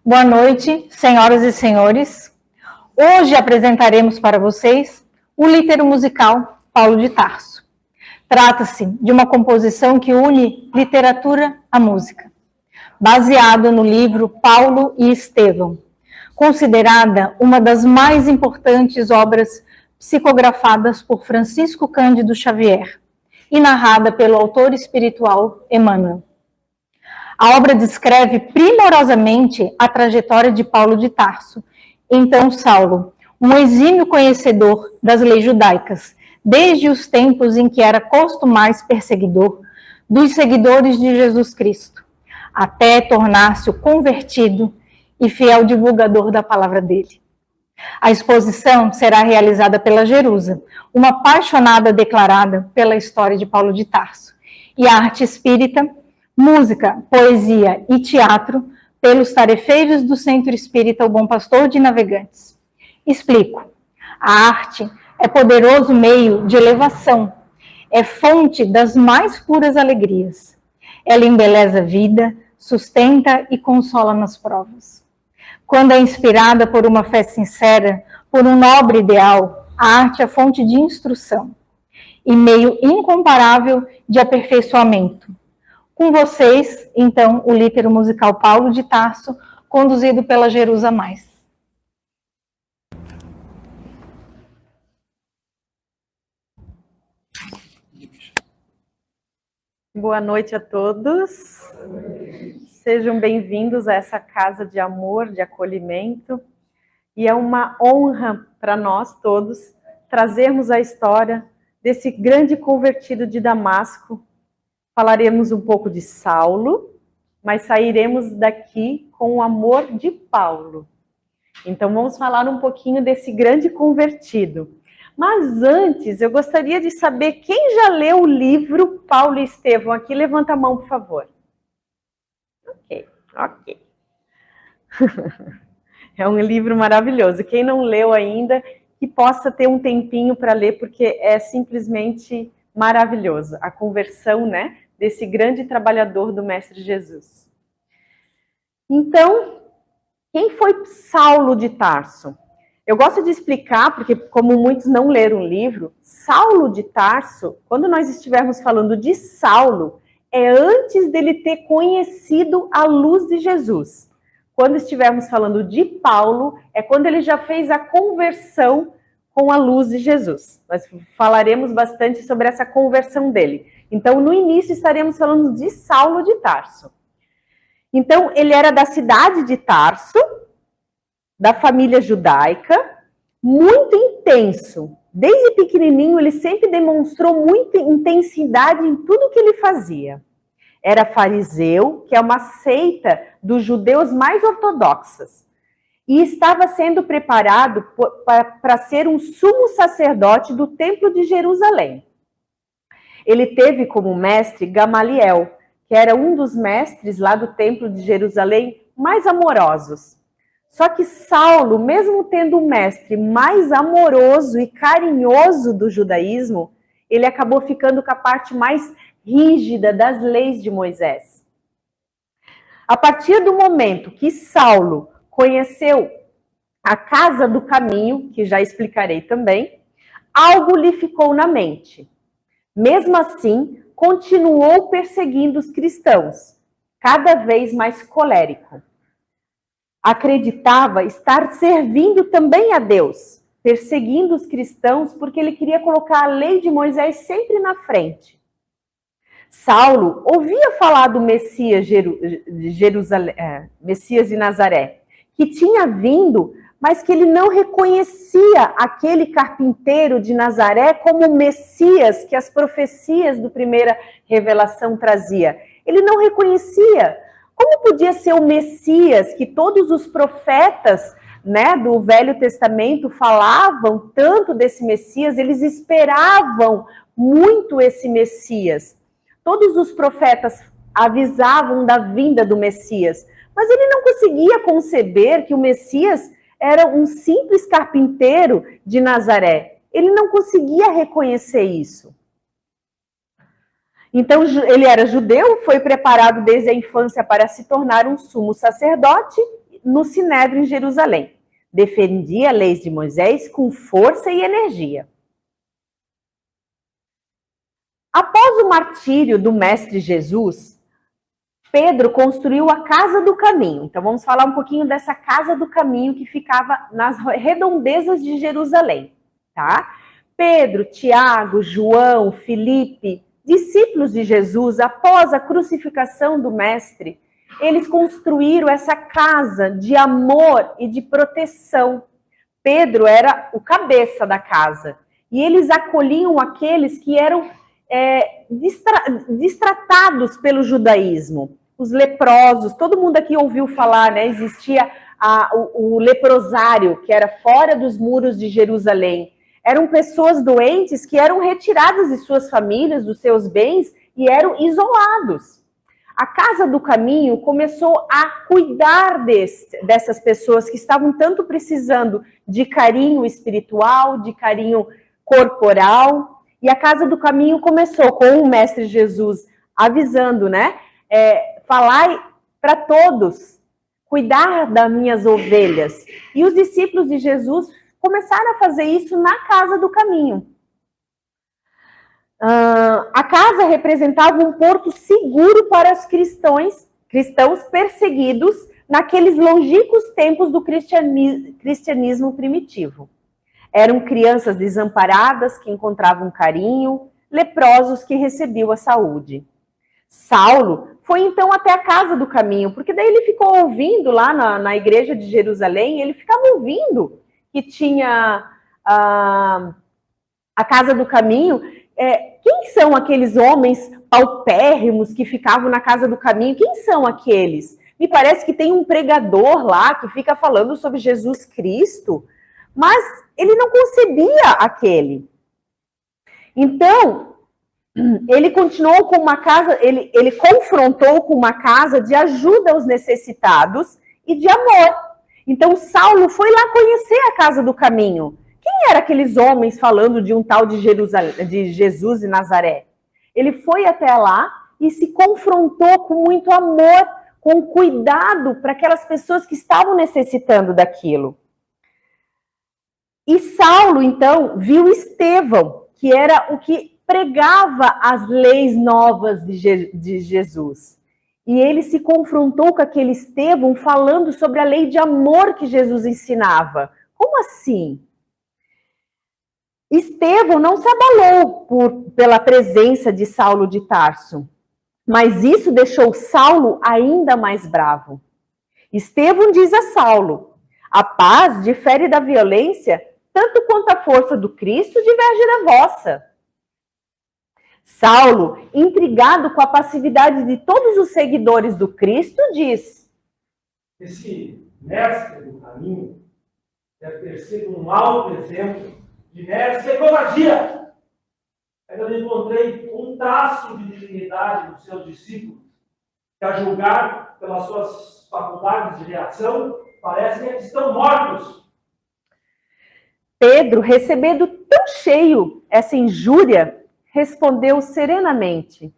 Boa noite, senhoras e senhores. Hoje apresentaremos para vocês o litero musical Paulo de Tarso. Trata-se de uma composição que une literatura à música, baseado no livro Paulo e Estevão, considerada uma das mais importantes obras psicografadas por Francisco Cândido Xavier e narrada pelo autor espiritual Emmanuel. A obra descreve primorosamente a trajetória de Paulo de Tarso, então Saulo, um exímio conhecedor das leis judaicas, desde os tempos em que era costumais perseguidor dos seguidores de Jesus Cristo, até tornar-se o convertido e fiel divulgador da palavra dele. A exposição será realizada pela Jerusa, uma apaixonada declarada pela história de Paulo de Tarso, e a arte espírita, música, poesia e teatro pelos tarefeiros do Centro Espírita O Bom Pastor de Navegantes. Explico. A arte é poderoso meio de elevação, é fonte das mais puras alegrias. Ela embeleza a vida, sustenta e consola nas provas. Quando é inspirada por uma fé sincera, por um nobre ideal, a arte é fonte de instrução e meio incomparável de aperfeiçoamento. Com vocês, então, o litero musical Paulo de Tarso, conduzido pela Jerusa Mais. Boa noite a todos. Sejam bem-vindos a essa casa de amor, de acolhimento. E é uma honra para nós todos trazermos a história desse grande convertido de Damasco. Falaremos um pouco de Saulo, mas sairemos daqui com o amor de Paulo. Então vamos falar um pouquinho desse grande convertido. Mas antes, eu gostaria de saber quem já leu o livro Paulo e Estevão aqui. Levanta a mão, por favor. Ok. É um livro maravilhoso. Quem não leu ainda, que possa ter um tempinho para ler, porque é simplesmente maravilhoso. A conversão, né, desse grande trabalhador do Mestre Jesus. Então, quem foi Saulo de Tarso? Eu gosto de explicar, porque como muitos não leram o livro, Saulo de Tarso, quando nós estivermos falando de Saulo, é antes dele ter conhecido a luz de Jesus. Quando estivermos falando de Paulo, é quando ele já fez a conversão com a luz de Jesus. Nós falaremos bastante sobre essa conversão dele. Então, no início, estaremos falando de Saulo de Tarso. Então, ele era da cidade de Tarso, da família judaica, muito intenso. Desde pequenininho, ele sempre demonstrou muita intensidade em tudo que ele fazia. Era fariseu, que é uma seita dos judeus mais ortodoxas, e estava sendo preparado para ser um sumo sacerdote do Templo de Jerusalém. Ele teve como mestre Gamaliel, que era um dos mestres lá do Templo de Jerusalém mais amorosos. Só que Saulo, mesmo tendo um mestre mais amoroso e carinhoso do judaísmo, ele acabou ficando com a parte mais rígida das leis de Moisés. A partir do momento que Saulo conheceu a casa do caminho, que já explicarei também, algo lhe ficou na mente. Mesmo assim, continuou perseguindo os cristãos, cada vez mais colérico. Acreditava estar servindo também a Deus, perseguindo os cristãos porque ele queria colocar a lei de Moisés sempre na frente. Saulo ouvia falar do Messias Messias de Nazaré, que tinha vindo, mas que ele não reconhecia aquele carpinteiro de Nazaré como o Messias que as profecias do primeira revelação trazia. Ele não reconhecia. Como podia ser o Messias que todos os profetas, né, do Velho Testamento falavam tanto desse Messias, eles esperavam muito esse Messias. Todos os profetas avisavam da vinda do Messias, mas ele não conseguia conceber que o Messias era um simples carpinteiro de Nazaré. Ele não conseguia reconhecer isso. Então, ele era judeu, foi preparado desde a infância para se tornar um sumo sacerdote, no Sinédrio em Jerusalém. Defendia as leis de Moisés com força e energia. Após o martírio do Mestre Jesus, Pedro construiu a Casa do Caminho. Então vamos falar um pouquinho dessa Casa do Caminho que ficava nas redondezas de Jerusalém, tá? Pedro, Tiago, João, Filipe, discípulos de Jesus, após a crucificação do Mestre, eles construíram essa casa de amor e de proteção. Pedro era o cabeça da casa. E eles acolhiam aqueles que eram destratados pelo judaísmo. Os leprosos, todo mundo aqui ouviu falar, né? Existia o leprosário, que era fora dos muros de Jerusalém. Eram pessoas doentes que eram retiradas de suas famílias, dos seus bens, e eram isolados. A Casa do Caminho começou a cuidar dessas pessoas que estavam tanto precisando de carinho espiritual, de carinho corporal. E a Casa do Caminho começou com o Mestre Jesus avisando, né? Falar para todos, cuidar das minhas ovelhas. E os discípulos de Jesus começaram a fazer isso na Casa do Caminho. A casa representava um porto seguro para os cristãos perseguidos naqueles longínquos tempos do cristianismo primitivo. Eram crianças desamparadas que encontravam carinho, leprosos que recebiam a saúde. Saulo foi então até a Casa do Caminho, porque daí ele ficou ouvindo lá na igreja de Jerusalém, ele ficava ouvindo que tinha a Casa do Caminho. Quem são aqueles homens paupérrimos que ficavam na Casa do Caminho? Quem são aqueles? Me parece que tem um pregador lá que fica falando sobre Jesus Cristo, mas ele não concebia aquele. Então, ele continuou com uma casa, ele confrontou com uma casa de ajuda aos necessitados e de amor. Então, Saulo foi lá conhecer a Casa do Caminho. Quem eram aqueles homens falando de um tal de Jesus de Nazaré? Ele foi até lá e se confrontou com muito amor, com cuidado para aquelas pessoas que estavam necessitando daquilo. E Saulo, então, viu Estevão, que era o que pregava as leis novas de Jesus. E ele se confrontou com aquele Estevão falando sobre a lei de amor que Jesus ensinava. Como assim? Estevão não se abalou pela presença de Saulo de Tarso, mas isso deixou Saulo ainda mais bravo. Estevão diz a Saulo: a paz difere da violência, tanto quanto a força do Cristo diverge da vossa. Saulo, intrigado com a passividade de todos os seguidores do Cristo, diz: esse mestre do caminho deve ter sido um alto exemplo de mestre e covardia. Ainda não encontrei um traço de dignidade nos seus discípulos, que a julgar pelas suas faculdades de reação, parecem que estão mortos. Pedro, recebendo tão cheio essa injúria, respondeu serenamente: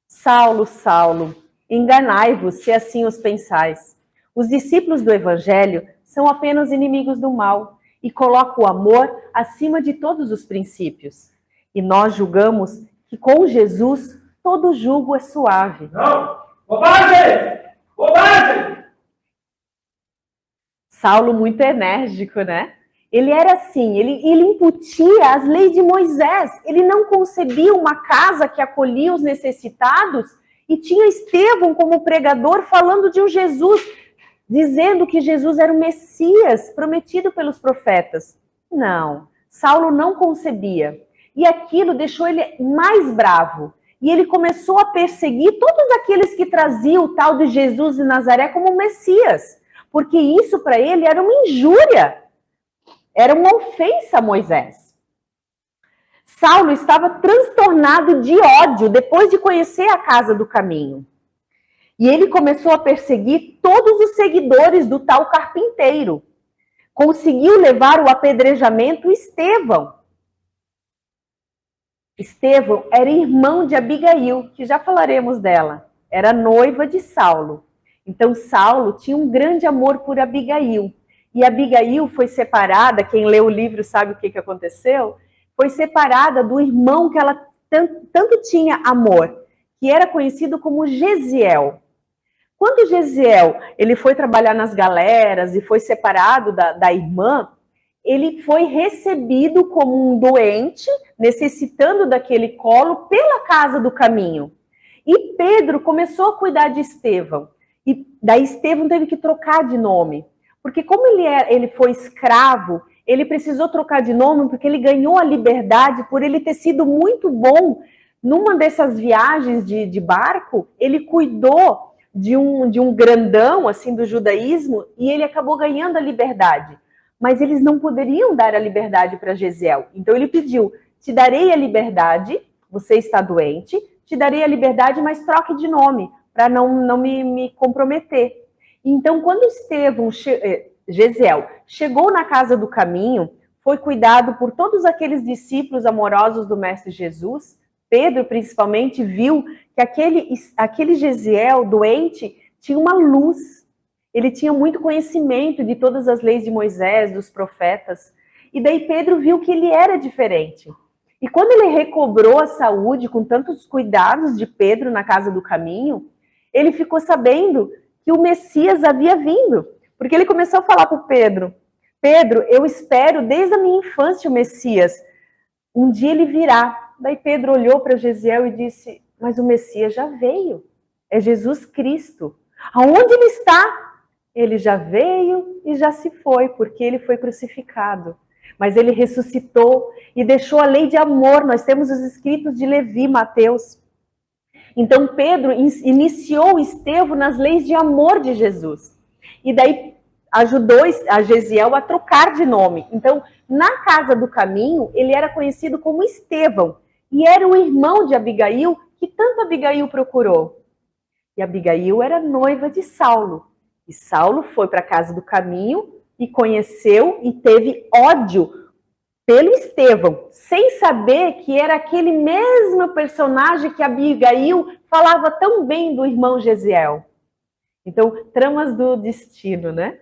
Saulo, Saulo, enganai-vos se assim os pensais. Os discípulos do Evangelho são apenas inimigos do mal e colocam o amor acima de todos os princípios. E nós julgamos que com Jesus todo julgo é suave. Não! Bobagem! Bobagem! Saulo muito enérgico, né? Ele era assim, ele incutia as leis de Moisés. Ele não concebia uma casa que acolhia os necessitados e tinha Estevão como pregador falando de um Jesus, dizendo que Jesus era o Messias prometido pelos profetas. Não, Saulo não concebia. E aquilo deixou ele mais bravo. E ele começou a perseguir todos aqueles que traziam o tal de Jesus de Nazaré como Messias. Porque isso para ele era uma injúria. Era uma ofensa a Moisés. Saulo estava transtornado de ódio depois de conhecer a Casa do Caminho. E ele começou a perseguir todos os seguidores do tal carpinteiro. Conseguiu levar o apedrejamento Estevão. Estevão era irmão de Abigail, que já falaremos dela. Era noiva de Saulo. Então Saulo tinha um grande amor por Abigail. E Abigail foi separada, quem lê o livro sabe o que aconteceu, foi separada do irmão que ela tanto tinha amor, que era conhecido como Gesiel. Quando Gesiel ele foi trabalhar nas galeras e foi separado da irmã, ele foi recebido como um doente, necessitando daquele colo pela casa do caminho. E Pedro começou a cuidar de Estevão. E daí Estevão teve que trocar de nome. Porque como ele foi escravo, ele precisou trocar de nome porque ele ganhou a liberdade por ele ter sido muito bom. Numa dessas viagens de barco, ele cuidou de um grandão assim do judaísmo e ele acabou ganhando a liberdade. Mas eles não poderiam dar a liberdade para Gesiel. Então ele pediu, te darei a liberdade, você está doente, te darei a liberdade, mas troque de nome, para não me comprometer. Então, quando Gesiel chegou na casa do caminho, foi cuidado por todos aqueles discípulos amorosos do Mestre Jesus. Pedro, principalmente, viu que aquele Gesiel doente tinha uma luz. Ele tinha muito conhecimento de todas as leis de Moisés, dos profetas. E daí Pedro viu que ele era diferente. E quando ele recobrou a saúde com tantos cuidados de Pedro na casa do caminho, ele ficou sabendo que o Messias havia vindo. Porque ele começou a falar para o Pedro, Pedro, eu espero desde a minha infância o Messias. Um dia ele virá. Daí Pedro olhou para Gesiel e disse, mas o Messias já veio. É Jesus Cristo. Aonde ele está? Ele já veio e já se foi, porque ele foi crucificado. Mas ele ressuscitou e deixou a lei de amor. Nós temos os escritos de Levi, Mateus. Então Pedro iniciou Estevão nas leis de amor de Jesus. E daí ajudou a Gesiel a trocar de nome. Então, na casa do caminho, ele era conhecido como Estevão. E era o irmão de Abigail, que tanto Abigail procurou. E Abigail era noiva de Saulo. E Saulo foi para a casa do caminho e conheceu e teve ódio pelo Estevão, sem saber que era aquele mesmo personagem que Abigail falava tão bem do irmão Gesiel. Então, tramas do destino, né?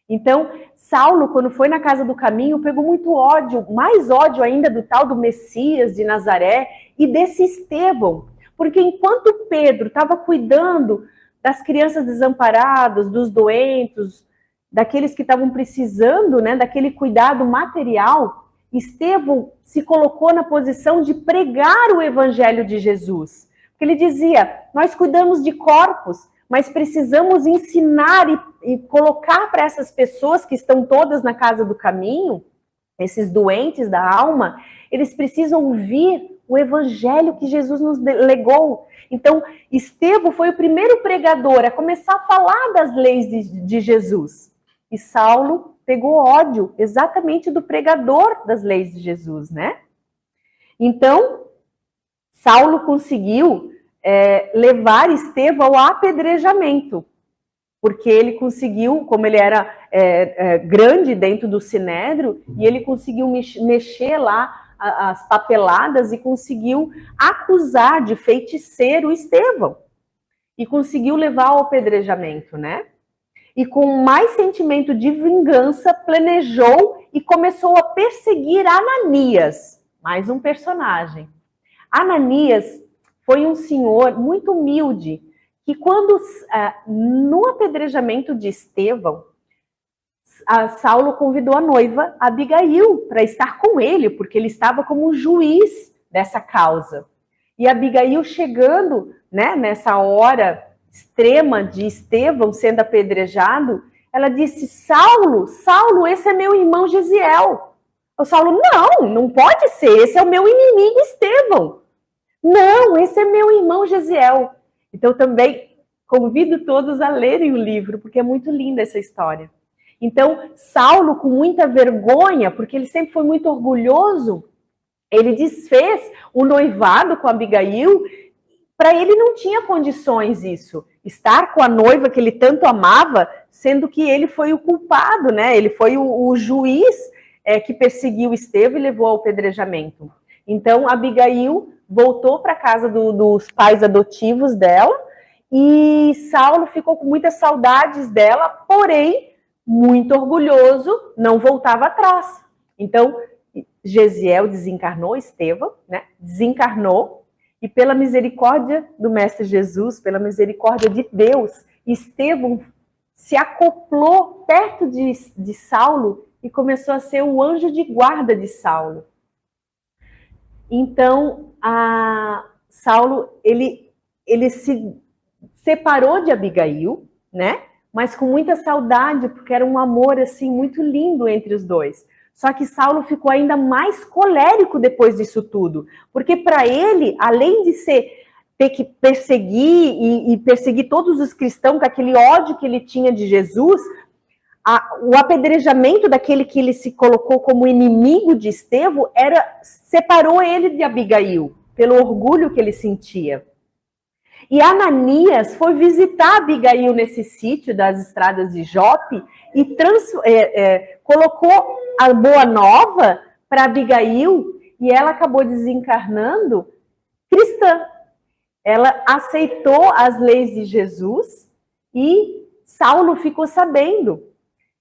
Então, Saulo, quando foi na casa do caminho, pegou muito ódio, mais ódio ainda do tal do Messias de Nazaré e desse Estevão. Porque enquanto Pedro estava cuidando das crianças desamparadas, dos doentes, daqueles que estavam precisando, né, daquele cuidado material, Estevão se colocou na posição de pregar o evangelho de Jesus. Porque ele dizia, nós cuidamos de corpos, mas precisamos ensinar e colocar para essas pessoas que estão todas na casa do caminho, esses doentes da alma, eles precisam ouvir o evangelho que Jesus nos legou. Então, Estevão foi o primeiro pregador a começar a falar das leis de Jesus. E Saulo pegou ódio exatamente do pregador das leis de Jesus, né? Então, Saulo conseguiu levar Estevão ao apedrejamento, porque ele conseguiu, como ele era grande dentro do Sinédrio, e ele conseguiu mexer lá as papeladas e conseguiu acusar de feiticeiro Estevão. E conseguiu levar ao apedrejamento, né? E com mais sentimento de vingança, planejou e começou a perseguir Ananias, mais um personagem. Ananias foi um senhor muito humilde, que quando, no apedrejamento de Estevão, Saulo convidou a noiva Abigail para estar com ele, porque ele estava como juiz dessa causa. E Abigail chegando, né, nessa hora extrema de Estevão sendo apedrejado, ela disse, Saulo, esse é meu irmão Gesiel. O Saulo, não pode ser, esse é o meu inimigo Estevão. Não, esse é meu irmão Gesiel. Então também convido todos a lerem o livro, porque é muito linda essa história. Então, Saulo, com muita vergonha, porque ele sempre foi muito orgulhoso, ele desfez o noivado com Abigail. Para ele não tinha condições isso, estar com a noiva que ele tanto amava, sendo que ele foi o culpado, né? Ele foi o juiz que perseguiu Estevão e levou ao apedrejamento. Então, Abigail voltou para a casa dos pais adotivos dela E Saulo ficou com muitas saudades dela, porém, muito orgulhoso, não voltava atrás. Então, Gesiel desencarnou, Estevão, né? Desencarnou, e pela misericórdia do Mestre Jesus, pela misericórdia de Deus, Estevão se acoplou perto de Saulo e começou a ser o anjo de guarda de Saulo. Então, Saulo, ele se separou de Abigail, né? Mas com muita saudade, porque era um amor assim muito lindo entre os dois. Só que Saulo ficou ainda mais colérico depois disso tudo, porque para ele, além de ter que perseguir e perseguir todos os cristãos com aquele ódio que ele tinha de Jesus, o apedrejamento daquele que ele se colocou como inimigo de Estevão separou ele de Abigail, pelo orgulho que ele sentia. E Ananias foi visitar Abigail nesse sítio das estradas de Jope e colocou a boa nova para Abigail, e ela acabou desencarnando cristã. Ela aceitou as leis de Jesus e Saulo ficou sabendo.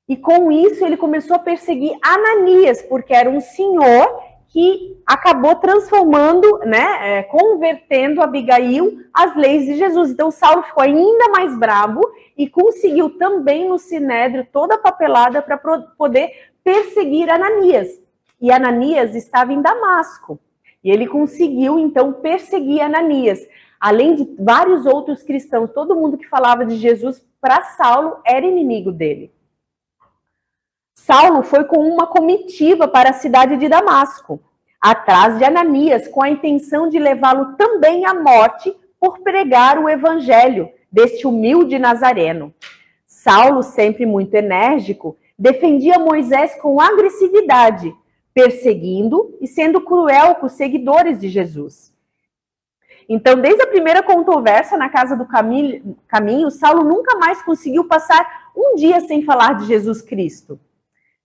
E com isso ele começou a perseguir Ananias, porque era um senhor que acabou transformando, né, convertendo Abigail às leis de Jesus. Então Saulo ficou ainda mais bravo e conseguiu também no Sinédrio toda a papelada para poder perseguir Ananias. E Ananias estava em Damasco. E ele conseguiu, então, perseguir Ananias. Além de vários outros cristãos, todo mundo que falava de Jesus para Saulo era inimigo dele. Saulo foi com uma comitiva para a cidade de Damasco, atrás de Ananias, com a intenção de levá-lo também à morte por pregar o evangelho deste humilde nazareno. Saulo, sempre muito enérgico, defendia Moisés com agressividade, perseguindo e sendo cruel com os seguidores de Jesus. Então, desde a primeira controvérsia na casa do caminho, Saulo nunca mais conseguiu passar um dia sem falar de Jesus Cristo.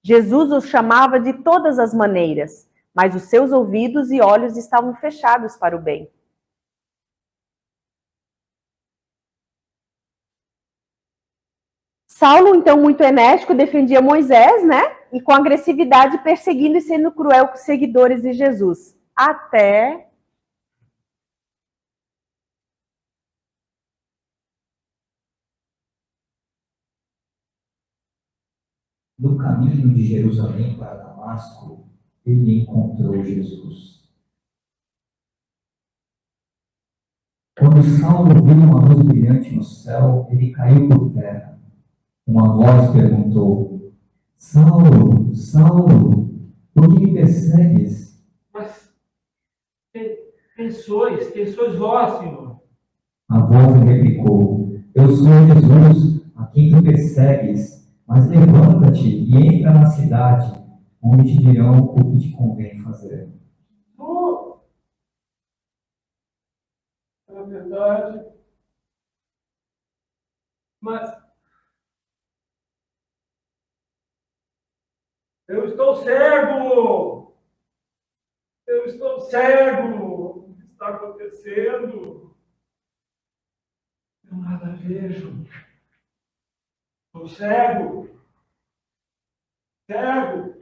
Jesus os chamava de todas as maneiras, mas os seus ouvidos e olhos estavam fechados para o bem. Saulo, então, muito enérgico, defendia Moisés, né? E com agressividade perseguindo e sendo cruel com os seguidores de Jesus. Até no caminho de Jerusalém para Damasco, ele encontrou Jesus. Quando Saulo viu uma luz brilhante no céu, ele caiu por terra. Uma voz perguntou: Saulo, Saulo, por que me persegues? Mas quem sois? Quem sois vós, Senhor? A voz replicou: Eu sou Jesus, a quem tu persegues. Mas levanta-te e entra na cidade, onde te dirão o que te convém fazer. É verdade. Mas eu estou cego! Eu estou cego! O que está acontecendo? Eu nada vejo. Estou cego! Cego!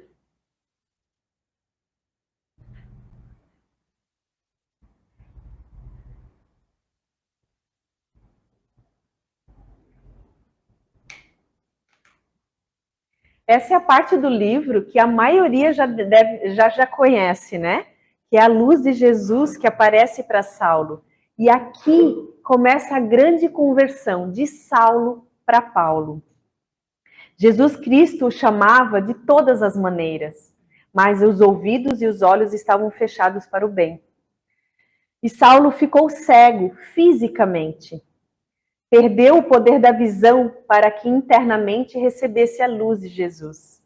essa é a parte do livro que a maioria já conhece, né? Que é a luz de Jesus que aparece para Saulo. E aqui começa a grande conversão de Saulo para Paulo. Jesus Cristo o chamava de todas as maneiras, mas os ouvidos e os olhos estavam fechados para o bem. E Saulo ficou cego fisicamente. Perdeu o poder da visão para que internamente recebesse a luz de Jesus.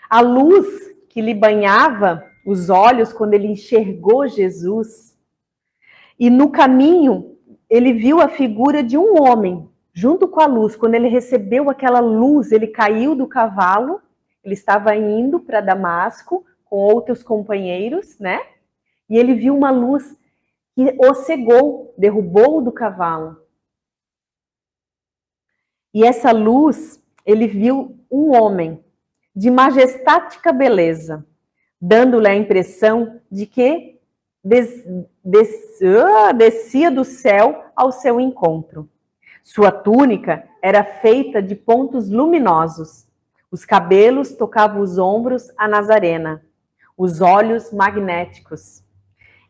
A luz que lhe banhava os olhos quando ele enxergou Jesus. E no caminho, ele viu a figura de um homem junto com a luz. Quando ele recebeu aquela luz, ele caiu do cavalo, ele estava indo para Damasco com outros companheiros, né? E ele viu uma luz que o cegou, derrubou-o do cavalo. E essa luz, ele viu um homem de majestática beleza, dando-lhe a impressão de que descia do céu ao seu encontro. Sua túnica era feita de pontos luminosos. Os cabelos tocavam os ombros a Nazarena, os olhos magnéticos,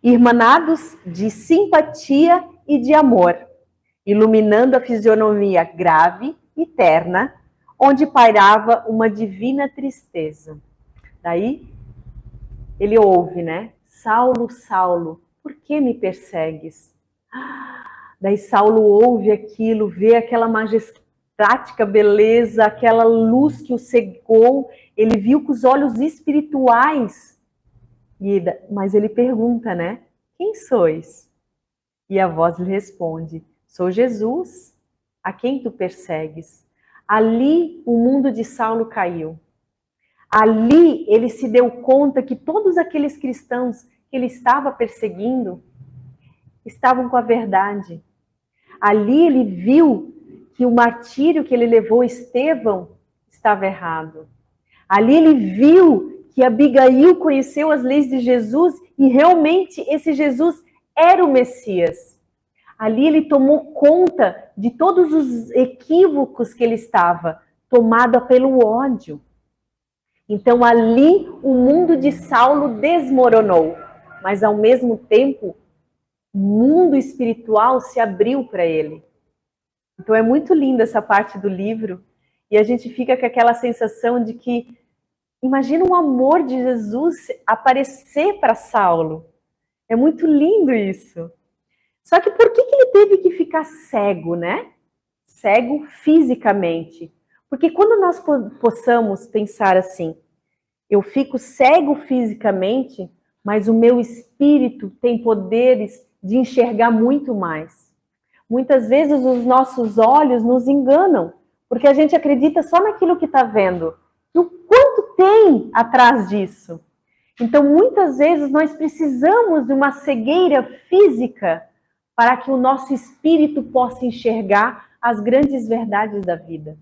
irmanados de simpatia e de amor, iluminando a fisionomia grave e terna, onde pairava uma divina tristeza. Daí ele ouve, né? Saulo, Saulo, por que me persegues? Daí Saulo ouve aquilo, vê aquela majestática beleza, aquela luz que o cegou, ele viu com os olhos espirituais. Mas ele pergunta, né? Quem sois? E a voz lhe responde, sou Jesus, a quem tu persegues. Ali o mundo de Saulo caiu. Ali ele se deu conta que todos aqueles cristãos que ele estava perseguindo estavam com a verdade. Ali ele viu que o martírio que ele levou Estevão estava errado. Ali ele viu que Abigail conheceu as leis de Jesus e realmente esse Jesus era o Messias. Ali ele tomou conta de todos os equívocos que ele estava, tomado pelo ódio. Então ali o mundo de Saulo desmoronou, mas ao mesmo tempo o mundo espiritual se abriu para ele. Então é muito linda essa parte do livro e a gente fica com aquela sensação de que imagina o amor de Jesus aparecer para Saulo. É muito lindo isso. Só que por que ele teve que ficar cego, né? Cego fisicamente. Porque quando nós possamos pensar assim, eu fico cego fisicamente, mas o meu espírito tem poderes de enxergar muito mais. Muitas vezes os nossos olhos nos enganam, porque a gente acredita só naquilo que está vendo. E o quanto tem atrás disso? Então, muitas vezes nós precisamos de uma cegueira física para que o nosso espírito possa enxergar as grandes verdades da vida.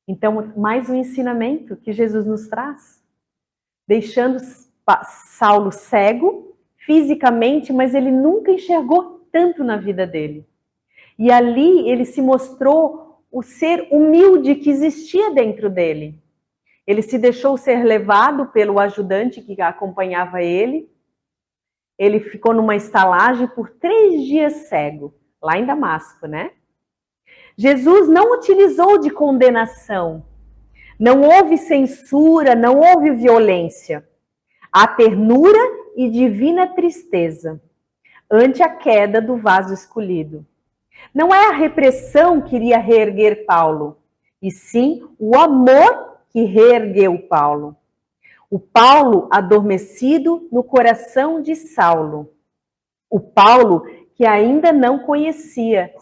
Então, mais um ensinamento que Jesus nos traz, deixando Saulo cego fisicamente, mas ele nunca enxergou tanto na vida dele. E ali ele se mostrou o ser humilde que existia dentro dele. Ele se deixou ser levado pelo ajudante que acompanhava ele. Ele ficou numa estalagem por 3 dias cego, lá em Damasco, né? Jesus não utilizou de condenação. Não houve censura, não houve violência. Há ternura e divina tristeza ante a queda do vaso escolhido. Não é a repressão que iria reerguer Paulo, e sim o amor que reergueu Paulo. O Paulo adormecido no coração de Saulo. O Paulo que ainda não conhecia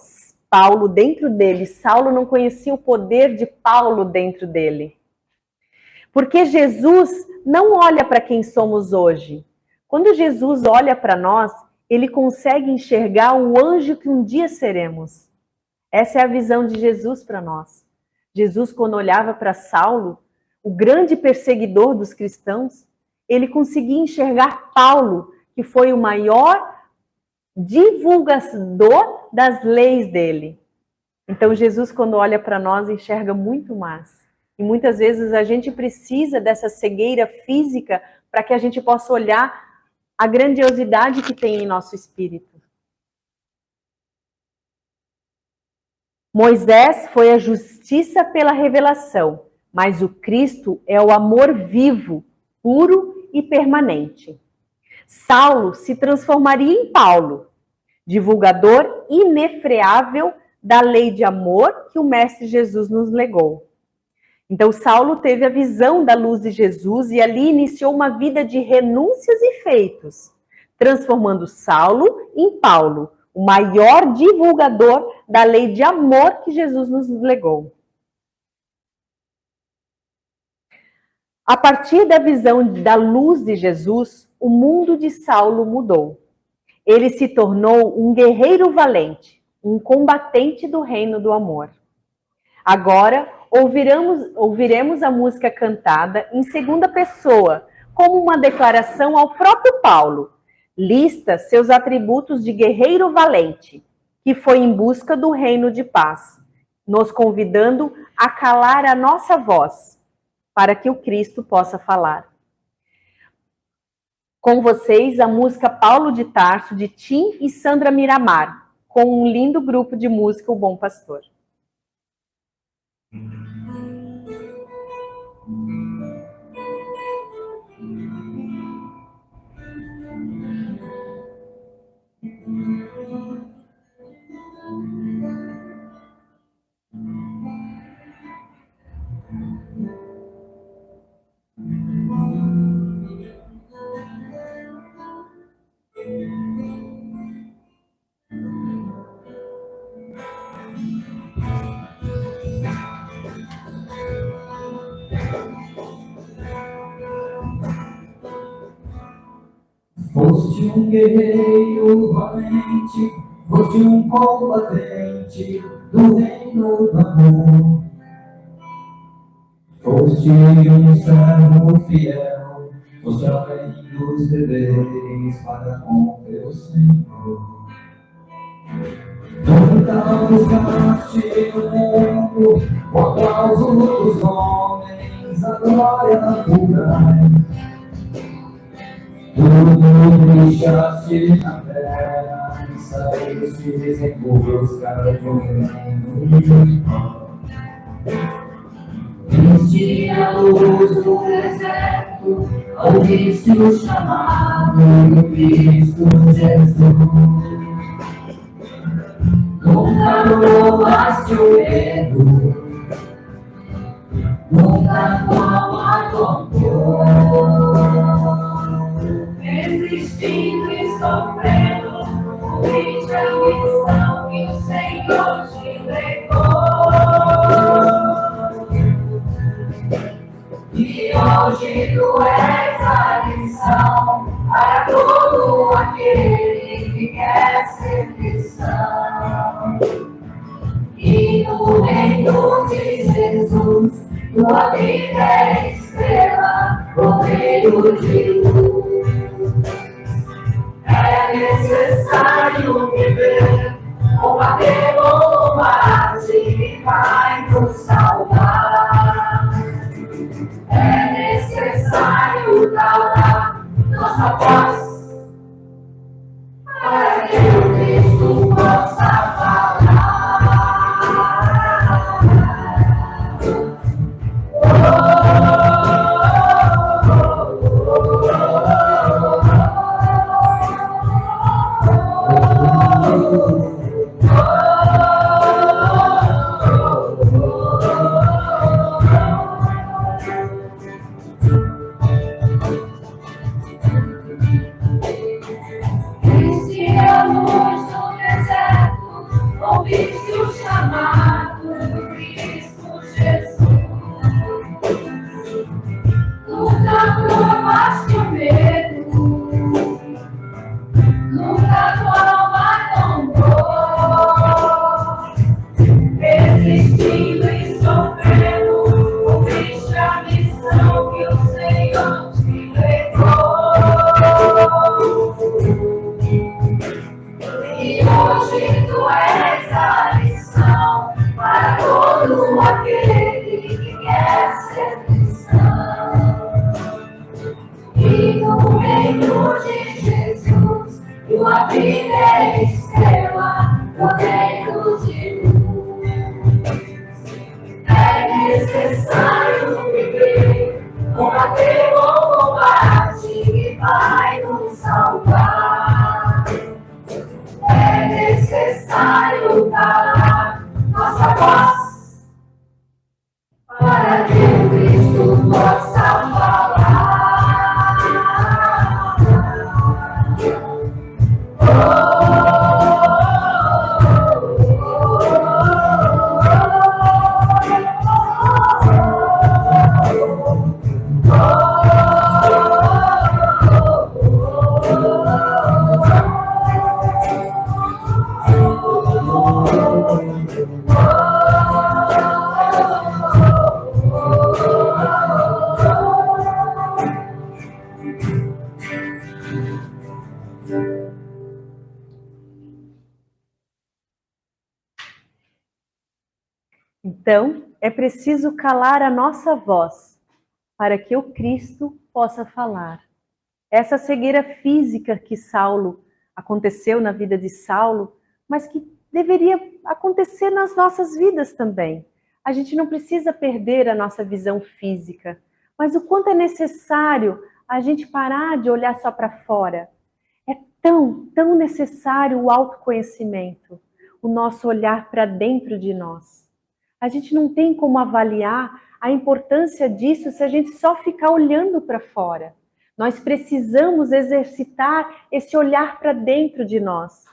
Paulo dentro dele. Saulo não conhecia o poder de Paulo dentro dele. Porque Jesus não olha para quem somos hoje. Quando Jesus olha para nós, ele consegue enxergar o anjo que um dia seremos. Essa é a visão de Jesus para nós. Jesus, quando olhava para Saulo, o grande perseguidor dos cristãos, ele conseguia enxergar Paulo, que foi o maior divulgador das leis dele. Então Jesus, quando olha para nós, enxerga muito mais. E muitas vezes a gente precisa dessa cegueira física para que a gente possa olhar a grandiosidade que tem em nosso espírito. Moisés foi a justiça pela revelação, mas o Cristo é o amor vivo, puro e permanente. Saulo se transformaria em Paulo, divulgador inefreável da lei de amor que o Mestre Jesus nos legou. Então, Saulo teve a visão da luz de Jesus e ali iniciou uma vida de renúncias e feitos, transformando Saulo em Paulo, o maior divulgador da lei de amor que Jesus nos legou. A partir da visão da luz de Jesus, o mundo de Saulo mudou. Ele se tornou um guerreiro valente, um combatente do reino do amor. Agora, ouviremos a música cantada em segunda pessoa, como uma declaração ao próprio Paulo. Lista seus atributos de guerreiro valente, que foi em busca do reino de paz, nos convidando a calar a nossa voz, para que o Cristo possa falar. Com vocês, a música Paulo de Tarso, de Tim e Sandra Miramar, com um lindo grupo de música, o Bom Pastor. Foste um guerreiro valente, foste um combatente do reino do amor. Foste um servo fiel, foste além dos deveres para com teu Senhor. Nunca buscaste no mundo o aplauso dos homens, a glória pura. Tudo deixaste na terra e saíste em busca de um reino de paz. Viste a luz do deserto, ouviste o chamado do Cristo Jesus. Nunca provaste o medo, nunca tua resistindo e sofrendo, ouviste a missão que o Senhor te legou. E hoje tu és a lição para todo aquele que quer ser cristão. E no reino de Jesus, tua vida é estrela, rodeio de luz. É necessário viver, combater o combate que vai nos salvar. É necessário calar nossa voz para que o Cristo possa falar. Então, é preciso calar a nossa voz para que o Cristo possa falar. Essa cegueira física que aconteceu na vida de Saulo, mas que deveria acontecer nas nossas vidas também. A gente não precisa perder a nossa visão física, mas o quanto é necessário a gente parar de olhar só para fora. É tão necessário o autoconhecimento, o nosso olhar para dentro de nós. A gente não tem como avaliar a importância disso se a gente só ficar olhando para fora. Nós precisamos exercitar esse olhar para dentro de nós.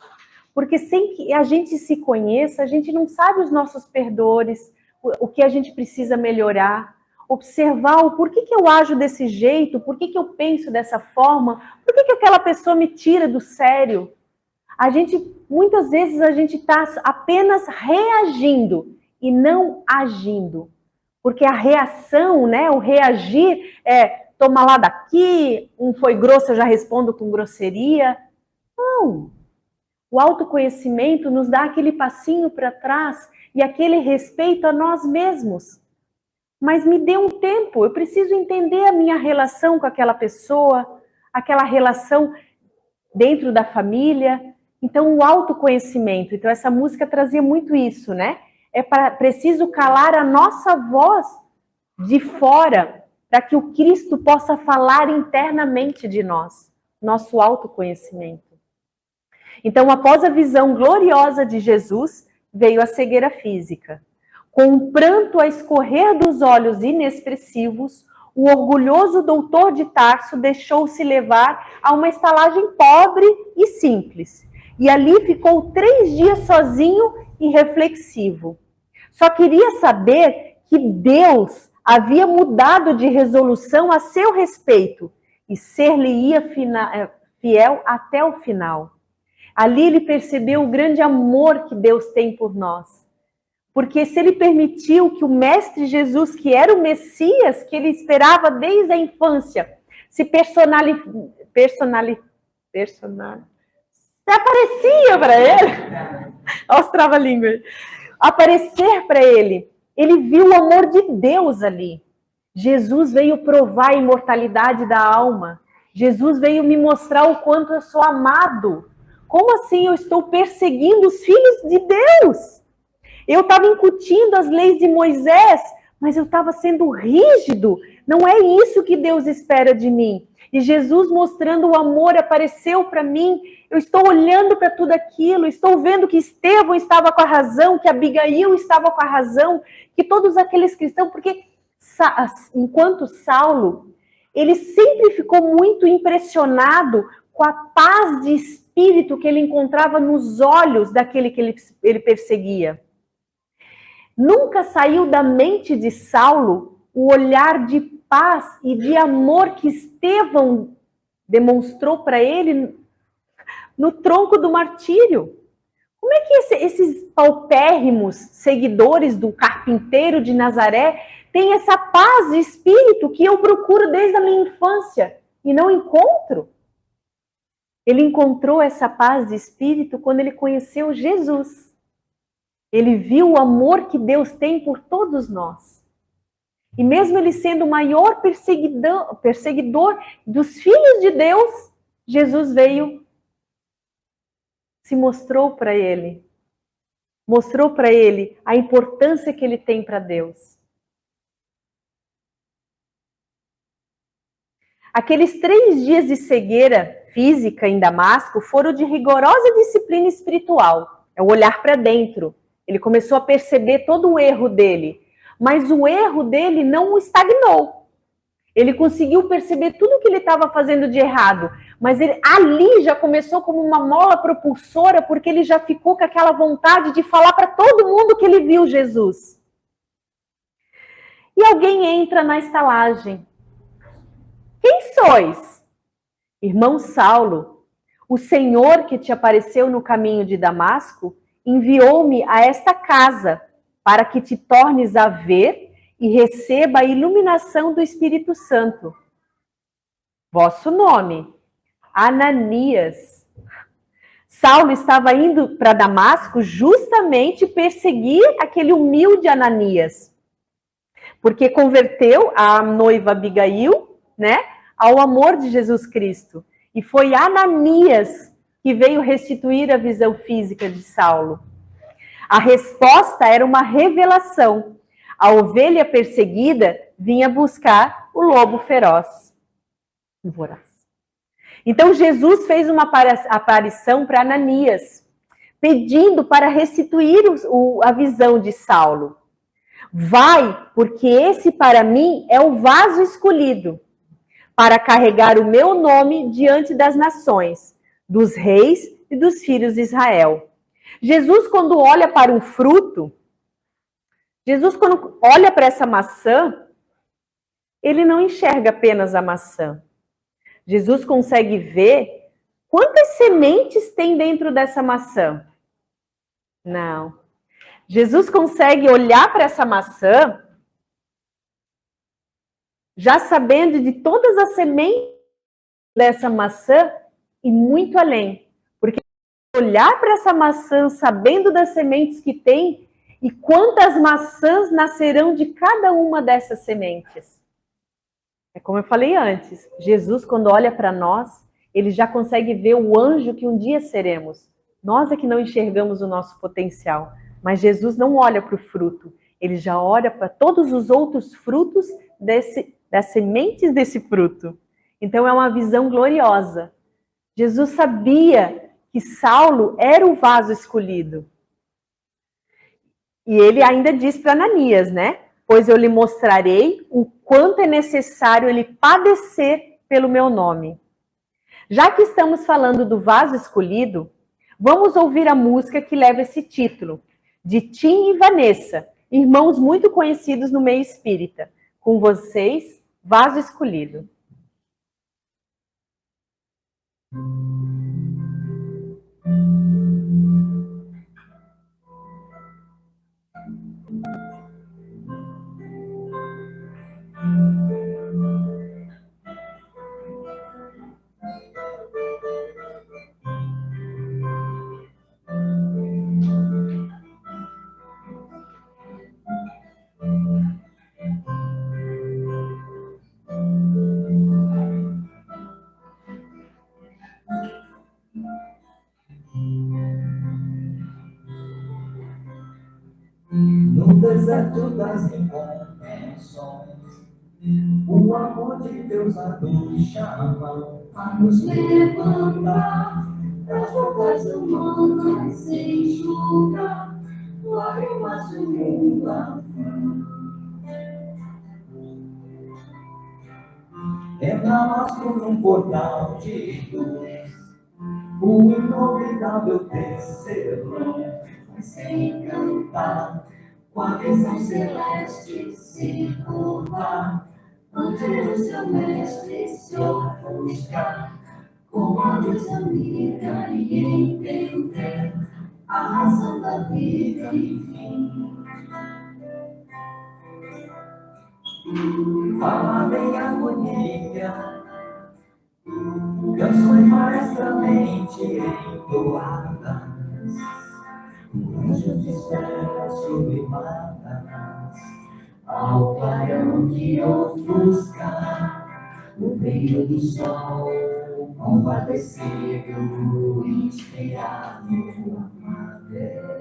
Porque sem que a gente se conheça, a gente não sabe os nossos perdores, o que a gente precisa melhorar. Observar o porquê que eu ajo desse jeito, porquê que eu penso dessa forma, porquê que aquela pessoa me tira do sério. Muitas vezes a gente está apenas reagindo e não agindo. Porque a reação, né, o reagir é toma lá daqui, foi grosso, eu já respondo com grosseria. Não. O autoconhecimento nos dá aquele passinho para trás e aquele respeito a nós mesmos. Mas me dê um tempo, eu preciso entender a minha relação com aquela pessoa, aquela relação dentro da família. Então, o autoconhecimento. Então, essa música trazia muito isso, né? Preciso calar a nossa voz de fora para que o Cristo possa falar internamente de nós, nosso autoconhecimento. Então, após a visão gloriosa de Jesus, veio a cegueira física. Com um pranto a escorrer dos olhos inexpressivos, o orgulhoso doutor de Tarso deixou-se levar a uma estalagem pobre e simples. E ali ficou 3 dias sozinho e reflexivo. Só queria saber que Deus havia mudado de resolução a seu respeito e ser-lhe-ia fiel até o final. Ali ele percebeu o grande amor que Deus tem por nós. Porque se ele permitiu que o Mestre Jesus, que era o Messias, que ele esperava desde a infância, se aparecia para ele, olha os trava-língua, aparecer para ele, ele viu o amor de Deus ali. Jesus veio provar a imortalidade da alma. Jesus veio me mostrar o quanto eu sou amado. Como assim eu estou perseguindo os filhos de Deus? Eu estava incutindo as leis de Moisés, mas eu estava sendo rígido. Não é isso que Deus espera de mim. E Jesus mostrando o amor apareceu para mim. Eu estou olhando para tudo aquilo, estou vendo que Estevão estava com a razão, que Abigail estava com a razão, que todos aqueles cristãos, porque enquanto Saulo, ele sempre ficou muito impressionado com a paz de espírito que ele encontrava nos olhos daquele que ele perseguia. Nunca saiu da mente de Saulo o olhar de paz e de amor que Estevão demonstrou para ele no tronco do martírio. Como é que esses paupérrimos seguidores do carpinteiro de Nazaré têm essa paz de espírito que eu procuro desde a minha infância e não encontro? Ele encontrou essa paz de espírito quando ele conheceu Jesus. Ele viu o amor que Deus tem por todos nós. E mesmo ele sendo o maior perseguidor dos filhos de Deus, Jesus veio, se mostrou para ele a importância que ele tem para Deus. Aqueles 3 dias de cegueira física em Damasco foram de rigorosa disciplina espiritual. É o olhar para dentro. Ele começou a perceber todo o erro dele. Mas o erro dele não o estagnou. Ele conseguiu perceber tudo que ele estava fazendo de errado. Mas ele ali já começou como uma mola propulsora, porque ele já ficou com aquela vontade de falar para todo mundo que ele viu Jesus. E alguém entra na estalagem. Quem sois? Irmão Saulo, o Senhor que te apareceu no caminho de Damasco enviou-me a esta casa para que te tornes a ver e receba a iluminação do Espírito Santo. Vosso nome, Ananias. Saulo estava indo para Damasco justamente perseguir aquele humilde Ananias, porque converteu a noiva Abigail, né, ao amor de Jesus Cristo. E foi Ananias que veio restituir a visão física de Saulo. A resposta era uma revelação. A ovelha perseguida vinha buscar o lobo feroz, voraz. Então Jesus fez uma aparição para Ananias, pedindo para restituir a visão de Saulo. Vai, porque esse para mim é o vaso escolhido, para carregar o meu nome diante das nações, dos reis e dos filhos de Israel. Jesus, quando olha para um fruto, Jesus, quando olha para essa maçã, ele não enxerga apenas a maçã. Jesus consegue ver quantas sementes tem dentro dessa maçã. Não. Jesus consegue olhar para essa maçã, já sabendo de todas as sementes dessa maçã e muito além. Porque olhar para essa maçã, sabendo das sementes que tem e quantas maçãs nascerão de cada uma dessas sementes. É como eu falei antes, Jesus, quando olha para nós, ele já consegue ver o anjo que um dia seremos. Nós é que não enxergamos o nosso potencial, mas Jesus não olha para o fruto, ele já olha para todos os outros frutos das sementes desse fruto. Então é uma visão gloriosa. Jesus sabia que Saulo era o vaso escolhido. E ele ainda diz para Ananias, né? Pois eu lhe mostrarei o quanto é necessário ele padecer pelo meu nome. Já que estamos falando do vaso escolhido, vamos ouvir a música que leva esse título, de Tim e Vanessa, irmãos muito conhecidos no meio espírita. Com vocês, Vaso Escolhido. No deserto das incompreensões, o amor de Deus a nos chama a nos levantar das bocas humanas sem enxugar lágrimas do mundo afã. É Damasco num portal de luz, o inovidável tecelão sem cantar, com a visão celeste se curvar, ante o seu mestre se ofuscar, com olhos amiga e entender a razão da vida, enfim. Fala em harmonia, canções maestramente entoadas, anjos de espera sublimadas, ao clarão que ofusca o brilho do sol, compadecido, inspirado a ver.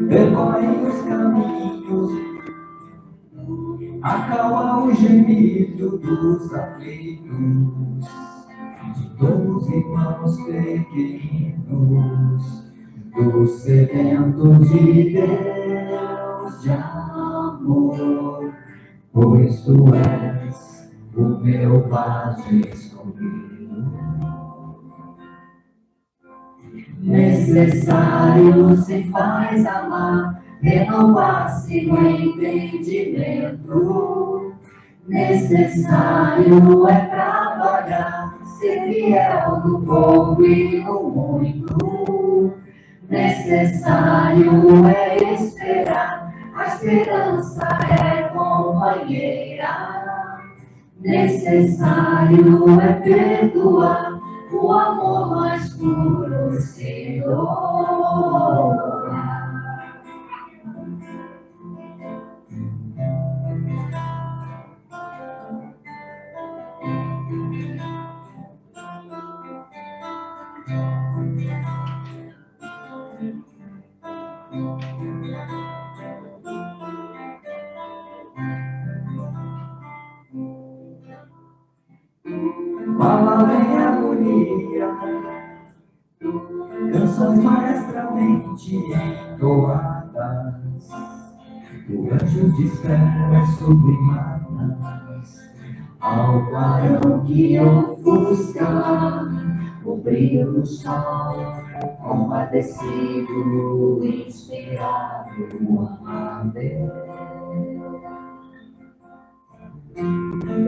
Percorre os caminhos, acalma o gemido dos aflitos, de todos irmãos pequeninos, dos sedentos de Deus de amor, pois tu és o meu vaso escolhido. Necessário se faz amar, renovar-se no entendimento. Necessário é trabalhar, ser fiel no pouco e no muito. Necessário é esperar, a esperança é companheira. Necessário é perdoar, tudo se doa. Balada em agonia, canções maestramente entoadas, durante os desferros sublimadas, ao clarão que ofusca o brilho do sol, compadecido, inspirado, amável.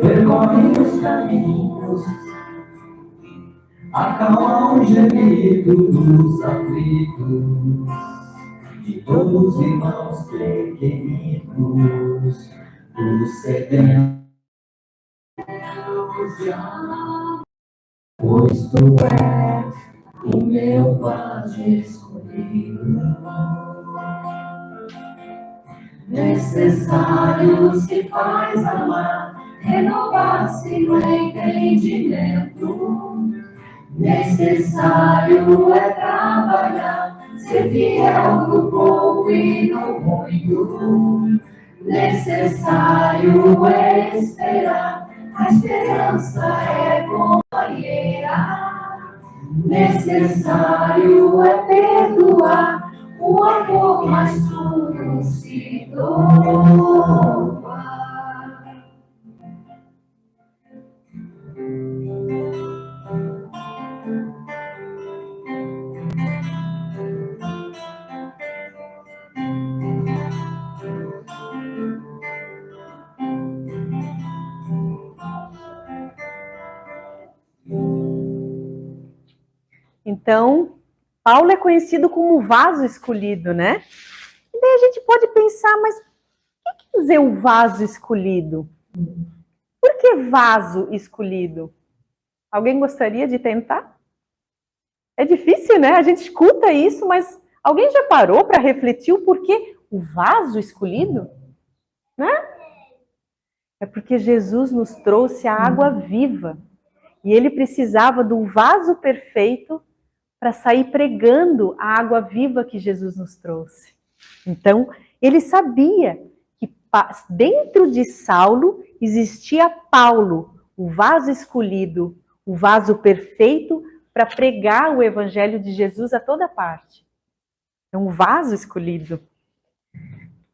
Percorrem os caminhos, acalma o gemido dos aflitos, de todos os irmãos pequeninos, dos sedentos de amor, pois tu és o meu vaso escolhido. Necessário se faz amar, renovar-se no entendimento. Necessário é trabalhar, ser fiel no pouco e no muito. Necessário é esperar, a esperança é companheira. Necessário é perdoar, o amor mais puro se doa. Então, Paulo é conhecido como o vaso escolhido, né? E daí a gente pode pensar, mas o que quer dizer o vaso escolhido? Por que vaso escolhido? Alguém gostaria de tentar? É difícil, né? A gente escuta isso, mas alguém já parou para refletir o porquê o vaso escolhido? Né? É porque Jesus nos trouxe a água viva. E ele precisava do vaso perfeito para sair pregando a água viva que Jesus nos trouxe. Então, ele sabia que dentro de Saulo existia Paulo, o vaso escolhido, o vaso perfeito para pregar o evangelho de Jesus a toda parte. Então, o vaso escolhido.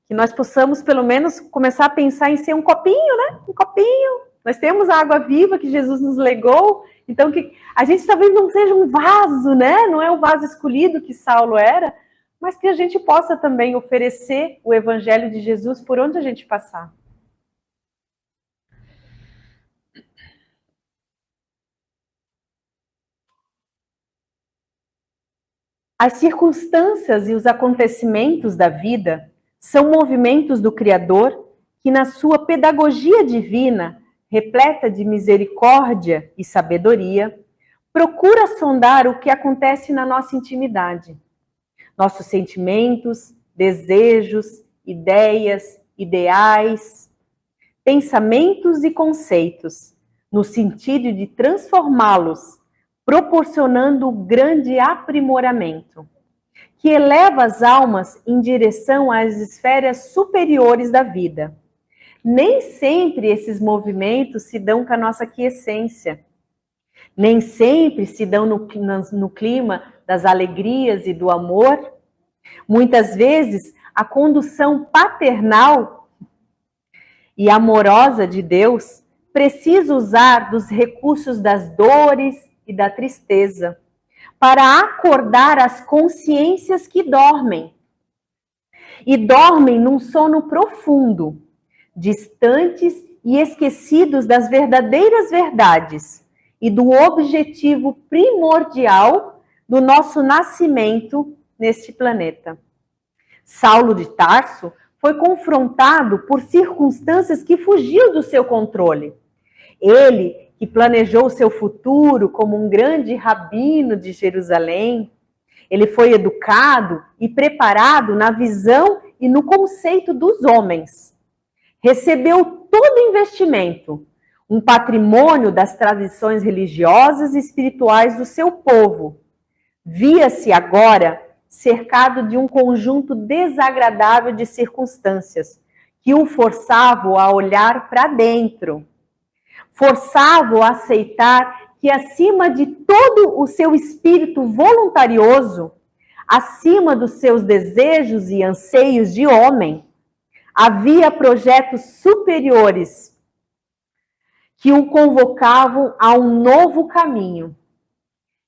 Que nós possamos, pelo menos, começar a pensar em ser um copinho, né? Um copinho. Nós temos a água viva que Jesus nos legou, então que a gente talvez não seja um vaso, né? Não é o vaso escolhido que Saulo era, mas que a gente possa também oferecer o evangelho de Jesus por onde a gente passar. As circunstâncias e os acontecimentos da vida são movimentos do Criador que, na sua pedagogia divina, repleta de misericórdia e sabedoria, procura sondar o que acontece na nossa intimidade. Nossos sentimentos, desejos, ideias, ideais, pensamentos e conceitos, no sentido de transformá-los, proporcionando o grande aprimoramento, que eleva as almas em direção às esferas superiores da vida. Nem sempre esses movimentos se dão com a nossa quiescência. Nem sempre se dão no clima das alegrias e do amor. Muitas vezes, a condução paternal e amorosa de Deus precisa usar dos recursos das dores e da tristeza para acordar as consciências que dormem. E dormem num sono profundo, distantes e esquecidos das verdadeiras verdades e do objetivo primordial do nosso nascimento neste planeta. Saulo de Tarso foi confrontado por circunstâncias que fugiam do seu controle. Ele, que planejou o seu futuro como um grande rabino de Jerusalém. Ele foi educado e preparado na visão e no conceito dos homens. Recebeu todo o investimento, um patrimônio das tradições religiosas e espirituais do seu povo. Via-se agora cercado de um conjunto desagradável de circunstâncias que o forçavam a olhar para dentro, forçavam a aceitar que acima de todo o seu espírito voluntarioso, acima dos seus desejos e anseios de homem, havia projetos superiores que o convocavam a um novo caminho.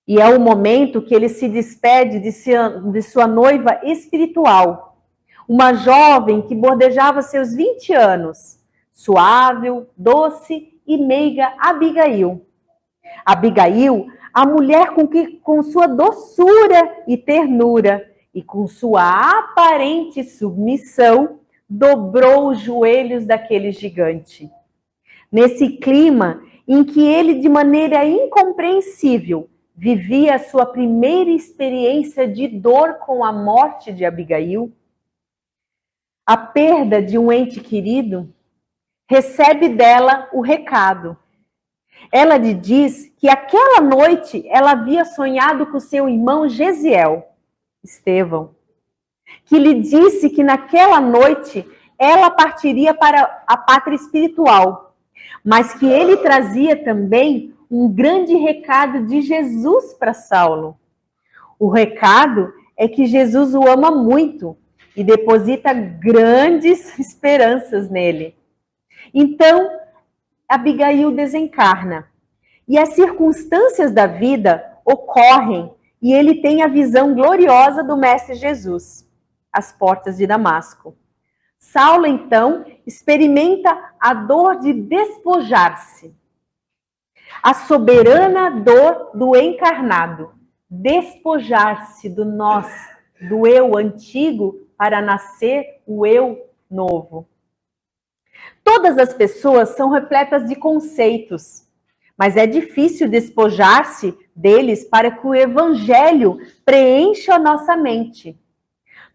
E é o momento que ele se despede de sua noiva espiritual, uma jovem que bordejava seus 20 anos, suave, doce e meiga Abigail. Abigail, a mulher com sua doçura e ternura e com sua aparente submissão, dobrou os joelhos daquele gigante. Nesse clima em que ele, de maneira incompreensível, vivia a sua primeira experiência de dor com a morte de Abigail, a perda de um ente querido, recebe dela o recado. Ela lhe diz que aquela noite ela havia sonhado com seu irmão Gesiel, Estevão, que lhe disse que naquela noite ela partiria para a pátria espiritual, mas que ele trazia também um grande recado de Jesus para Saulo. O recado é que Jesus o ama muito e deposita grandes esperanças nele. Então, Abigail desencarna e as circunstâncias da vida ocorrem e ele tem a visão gloriosa do Mestre Jesus, às portas de Damasco. Saulo, então, experimenta a dor de despojar-se, a soberana dor do encarnado, despojar-se do nós, do eu antigo, para nascer o eu novo. Todas as pessoas são repletas de conceitos, mas é difícil despojar-se deles para que o evangelho preencha a nossa mente.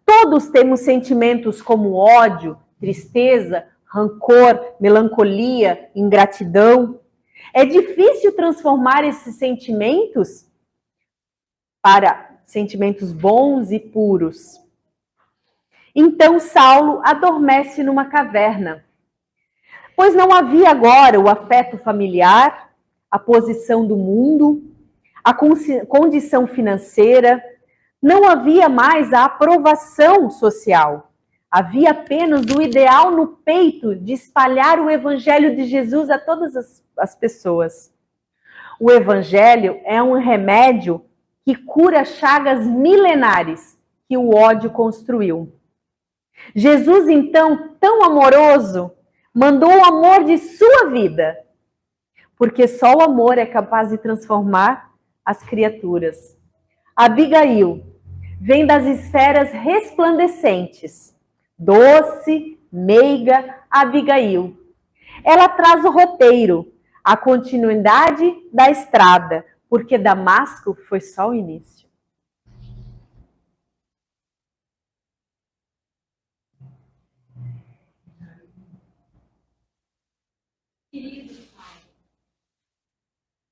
Todos temos sentimentos como ódio, tristeza, rancor, melancolia, ingratidão. É difícil transformar esses sentimentos para sentimentos bons e puros. Então Saulo adormece numa caverna, pois não havia agora o afeto familiar, a posição do mundo, a condição financeira, não havia mais a aprovação social. Havia apenas o ideal no peito de espalhar o evangelho de Jesus a todas as pessoas. O evangelho é um remédio que cura chagas milenares que o ódio construiu. Jesus, então, tão amoroso, mandou o amor de sua vida, porque só o amor é capaz de transformar as criaturas. Abigail vem das esferas resplandecentes, doce, meiga Abigail. Ela traz o roteiro, a continuidade da estrada, porque Damasco foi só o início. Queridos,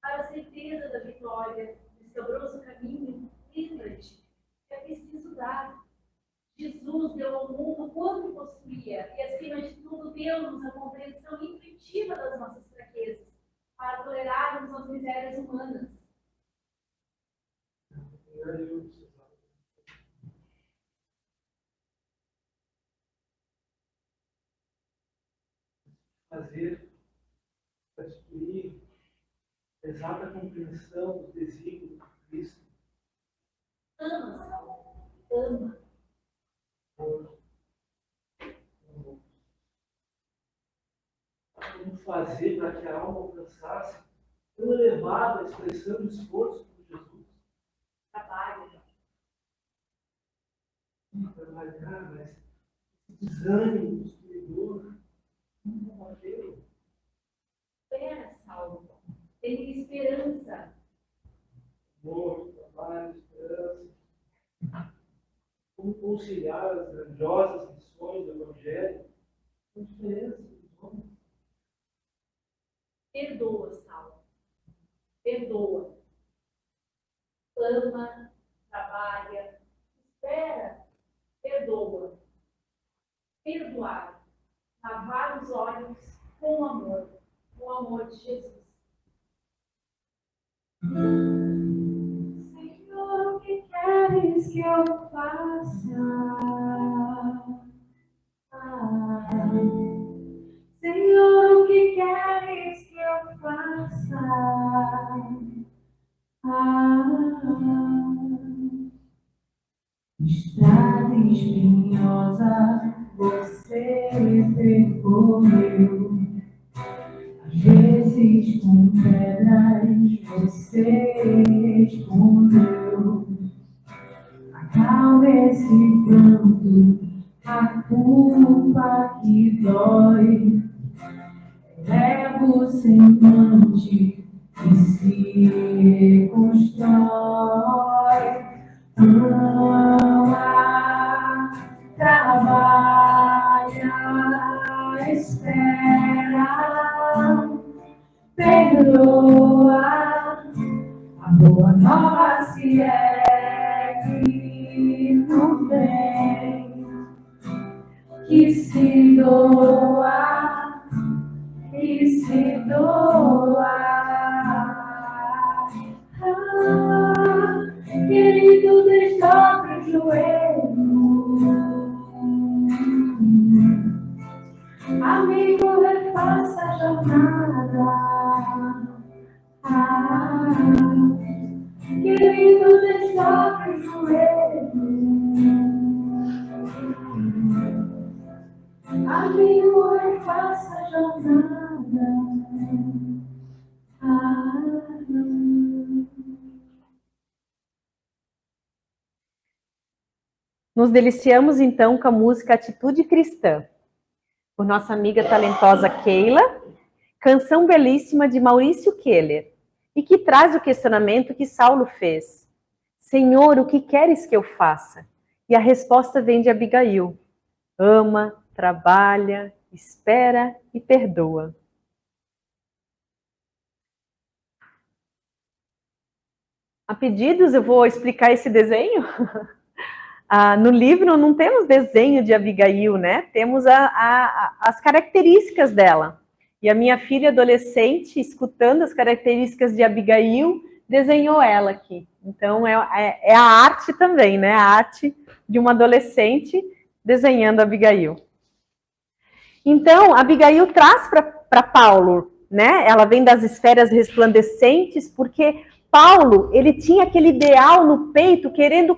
para a certeza da vitória, do escabroso caminho, lembra-te que é preciso dar. Jesus deu ao mundo quanto possuía e, acima de tudo, deu-nos a compreensão intuitiva das nossas fraquezas, para tolerarmos as misérias humanas. Fazer, adquirir exata compreensão dos desígnios de Cristo. Ama, Saulo, ama. Como fazer para que a alma alcançasse tão elevada a expressão do esforço por Jesus? Trabalho. Trabalhar, mas esse desânimo destruidor não combateu. Espera, Saulo. Tem esperança. Amor, trabalho, esperança. Como conciliar as grandiosas missões do Evangelho com diferença dos homens. Perdoa, Saulo. Perdoa. Ama, trabalha, espera, perdoa. Perdoar. Lavar os olhos com o amor de Jesus. Senhor, o que queres que eu faça? Senhor, o que queres que eu faça? Estrada espinhosa você percorreu, às vezes com pedras você respondeu. Acalma esse pranto, a culpa que dói. Leva o semblante e se reconstrói. Ama, trabalha, espera, perdoa. A boa nova se ergue no bem, que se doa, que se doa. Querido, desdobre o joelho. Amigo, refaça a jornada. Querido, desdobre o joelho. Amigo, refaça a jornada. Nos deliciamos então com a música Atitude Cristã, por nossa amiga talentosa Keila, canção belíssima de Maurício Keller, e que traz o questionamento que Saulo fez. Senhor, o que queres que eu faça? E a resposta vem de Abigail. Ama, trabalha, espera e perdoa. A pedidos, eu vou explicar esse desenho. No livro não temos desenho de Abigail, né? Temos as características dela. E a minha filha adolescente, escutando as características de Abigail, desenhou ela aqui. Então, é a arte também, né? A arte de uma adolescente desenhando Abigail. Então, Abigail traz para Paulo, né? Ela vem das esferas resplandecentes, porque Paulo, ele tinha aquele ideal no peito, querendo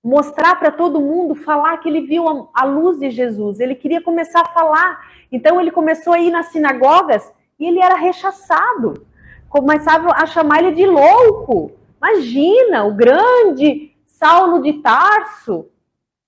mostrar para todo mundo, falar que ele viu a luz de Jesus. Ele queria começar a falar. Então, ele começou a ir nas sinagogas e ele era rechaçado. Começavam a chamar ele de louco. Imagina, o grande Saulo de Tarso.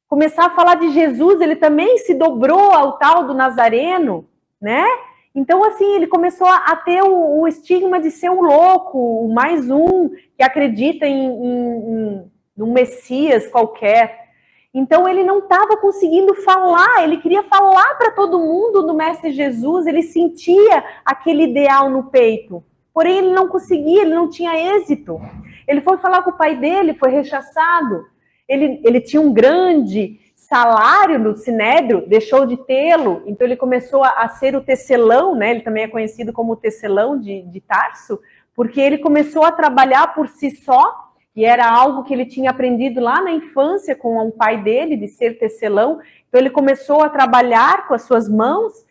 Começar a falar de Jesus, ele também se dobrou ao tal do Nazareno, né? Então, assim, ele começou a ter o estigma de ser um louco, o mais um que acredita em um Messias qualquer. Então, ele não estava conseguindo falar, ele queria falar para todo mundo do Mestre Jesus, ele sentia aquele ideal no peito. Porém, ele não conseguia, ele não tinha êxito. Ele foi falar com o pai dele, foi rechaçado. Ele tinha um grande salário no Sinédrio, deixou de tê-lo, então ele começou a ser o tecelão, né? Ele também é conhecido como o tecelão de Tarso, porque ele começou a trabalhar por si só, e era algo que ele tinha aprendido lá na infância com o pai dele, de ser tecelão. Então ele começou a trabalhar com as suas mãos,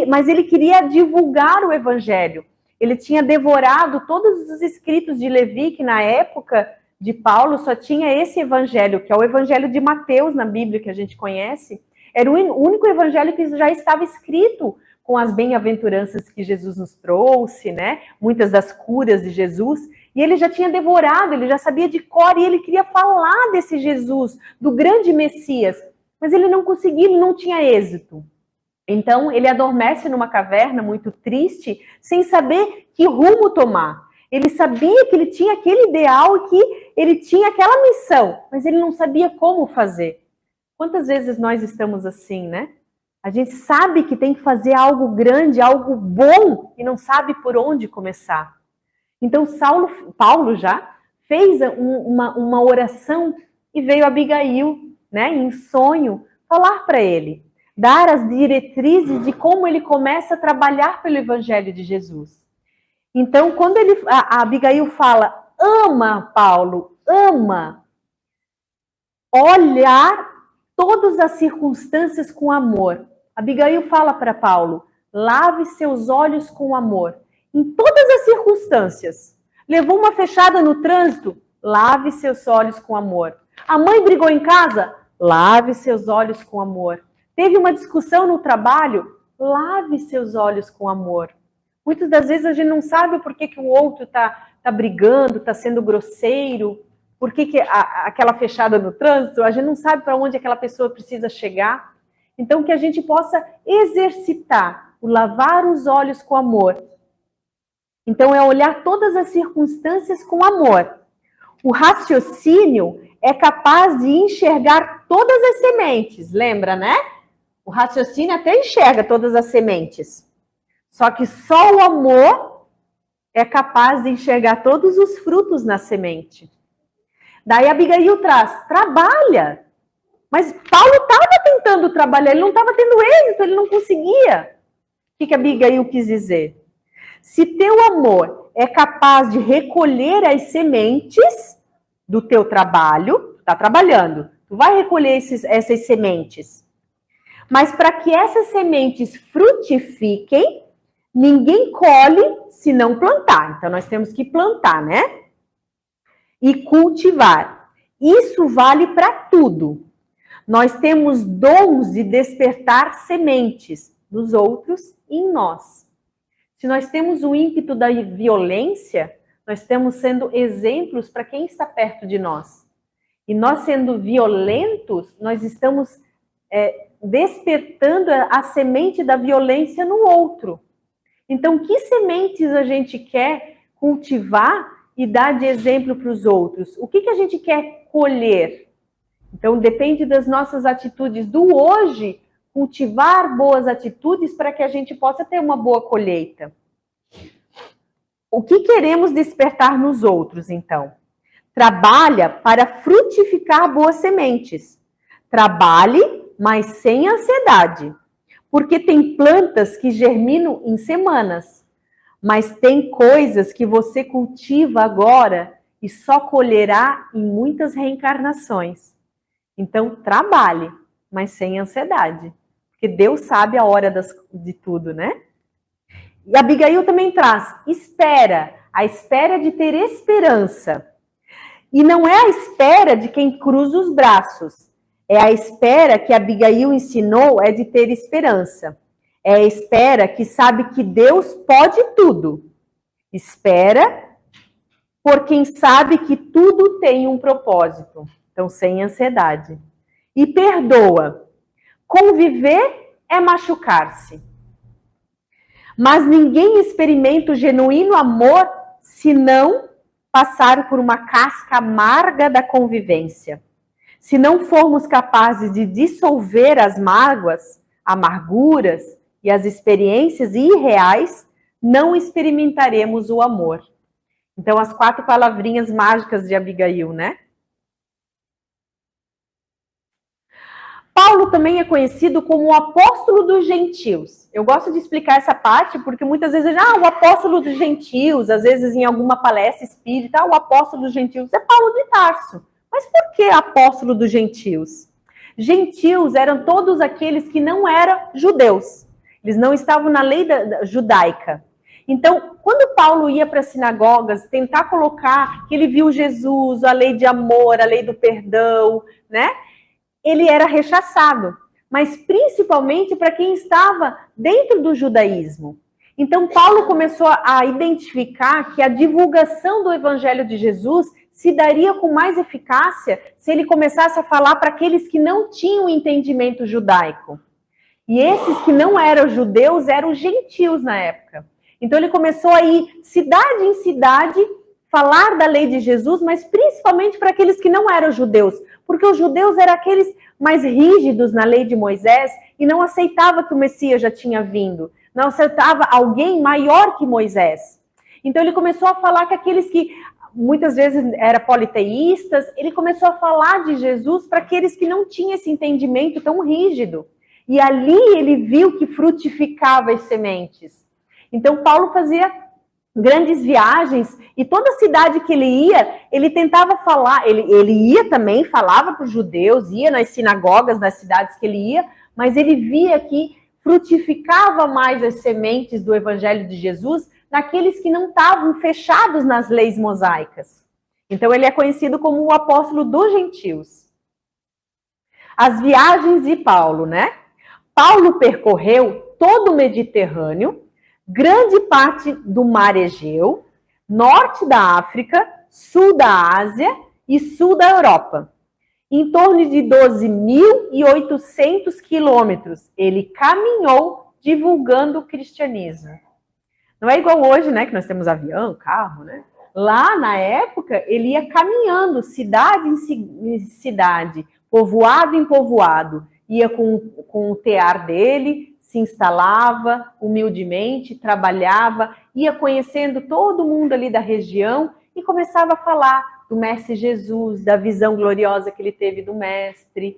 mas ele queria divulgar o evangelho. Ele tinha devorado todos os escritos de Levi, que na época de Paulo só tinha esse evangelho, que é o evangelho de Mateus na Bíblia, que a gente conhece. Era o único evangelho que já estava escrito com as bem-aventuranças que Jesus nos trouxe, né? Muitas das curas de Jesus. E ele já tinha devorado, ele já sabia de cor, e ele queria falar desse Jesus, do grande Messias. Mas ele não conseguia, ele não tinha êxito. Então, ele adormece numa caverna muito triste, sem saber que rumo tomar. Ele sabia que ele tinha aquele ideal e que ele tinha aquela missão, mas ele não sabia como fazer. Quantas vezes nós estamos assim, né? A gente sabe que tem que fazer algo grande, algo bom, e não sabe por onde começar. Então, Paulo já fez uma oração e veio Abigail, né, em sonho, falar para ele, dar as diretrizes de como ele começa a trabalhar pelo Evangelho de Jesus. Então, quando a Abigail fala, ama Paulo, ama, olhar todas as circunstâncias com amor. Abigail fala para Paulo, lave seus olhos com amor. Em todas as circunstâncias. Levou uma fechada no trânsito? Lave seus olhos com amor. A mãe brigou em casa? Lave seus olhos com amor. Teve uma discussão no trabalho? Lave seus olhos com amor. Muitas das vezes a gente não sabe por que o outro tá brigando, está sendo grosseiro, por que aquela fechada no trânsito, a gente não sabe para onde aquela pessoa precisa chegar. Então, que a gente possa exercitar o lavar os olhos com amor. Então, é olhar todas as circunstâncias com amor. O raciocínio é capaz de enxergar todas as sementes, lembra, né? O raciocínio até enxerga todas as sementes. Só que só o amor é capaz de enxergar todos os frutos na semente. Daí Abigail traz, trabalha. Mas Paulo estava tentando trabalhar, ele não estava tendo êxito, ele não conseguia. O que Abigail quis dizer? Se teu amor é capaz de recolher as sementes do teu trabalho, tu está trabalhando, tu vai recolher essas sementes. Mas para que essas sementes frutifiquem, ninguém colhe se não plantar. Então nós temos que plantar, né? E cultivar. Isso vale para tudo. Nós temos dons de despertar sementes nos outros e em nós. Se nós temos o ímpeto da violência, nós estamos sendo exemplos para quem está perto de nós. E nós sendo violentos, nós estamos despertando a semente da violência no outro. Então, que sementes a gente quer cultivar e dar de exemplo para os outros? O que a gente quer colher? Então, depende das nossas atitudes do hoje, cultivar boas atitudes para que a gente possa ter uma boa colheita. O que queremos despertar nos outros, então? Trabalha para frutificar boas sementes. Trabalhe, mas sem ansiedade. Porque tem plantas que germinam em semanas. Mas tem coisas que você cultiva agora e só colherá em muitas reencarnações. Então, trabalhe, mas sem ansiedade. Porque Deus sabe a hora de tudo, né? E Abigail também traz, espera, a espera de ter esperança. E não é a espera de quem cruza os braços. É a espera que Abigail ensinou é de ter esperança. É a espera que sabe que Deus pode tudo. Espera por quem sabe que tudo tem um propósito. Então, sem ansiedade. E perdoa. Conviver é machucar-se. Mas ninguém experimenta o genuíno amor se não passar por uma casca amarga da convivência. Se não formos capazes de dissolver as mágoas, amarguras e as experiências irreais, não experimentaremos o amor. Então, as 4 palavrinhas mágicas de Abigail, né? Paulo também é conhecido como o apóstolo dos gentios. Eu gosto de explicar essa parte porque muitas vezes, o apóstolo dos gentios, às vezes em alguma palestra espírita, o apóstolo dos gentios é Paulo de Tarso. Mas por que apóstolo dos gentios? Gentios eram todos aqueles que não eram judeus. Eles não estavam na lei judaica. Então, quando Paulo ia para as sinagogas tentar colocar que ele viu Jesus, a lei de amor, a lei do perdão, né? Ele era rechaçado, mas principalmente para quem estava dentro do judaísmo. Então, Paulo começou a identificar que a divulgação do evangelho de Jesus se daria com mais eficácia se ele começasse a falar para aqueles que não tinham entendimento judaico. E esses que não eram judeus eram gentios na época. Então ele começou a ir cidade em cidade, falar da lei de Jesus, mas principalmente para aqueles que não eram judeus, porque os judeus eram aqueles mais rígidos na lei de Moisés e não aceitava que o Messias já tinha vindo, não aceitava alguém maior que Moisés. Então ele começou a falar que aqueles que muitas vezes eram politeístas, ele começou a falar de Jesus para aqueles que não tinham esse entendimento tão rígido. E ali ele viu que frutificava as sementes. Então Paulo fazia grandes viagens, e toda cidade que ele ia, ele tentava falar, ele ia também, falava para os judeus, ia nas sinagogas das cidades que ele ia, mas ele via que frutificava mais as sementes do evangelho de Jesus naqueles que não estavam fechados nas leis mosaicas. Então ele é conhecido como o apóstolo dos gentios. As viagens de Paulo, né? Paulo percorreu todo o Mediterrâneo, grande parte do Mar Egeu, norte da África, sul da Ásia e sul da Europa. Em torno de 12.800 quilômetros, ele caminhou divulgando o cristianismo. Não é igual hoje, né, que nós temos avião, carro, né? Lá, na época, ele ia caminhando, cidade em cidade, povoado em povoado, ia com o tear dele, se instalava humildemente, trabalhava, ia conhecendo todo mundo ali da região e começava a falar do Mestre Jesus, da visão gloriosa que ele teve do Mestre,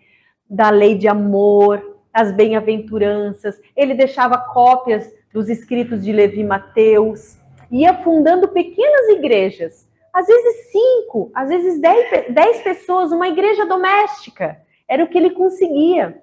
da lei de amor, as bem-aventuranças. Ele deixava cópias dos escritos de Levi e Mateus, ia fundando pequenas igrejas, às vezes 5, às vezes 10 pessoas, uma igreja doméstica. Era o que ele conseguia.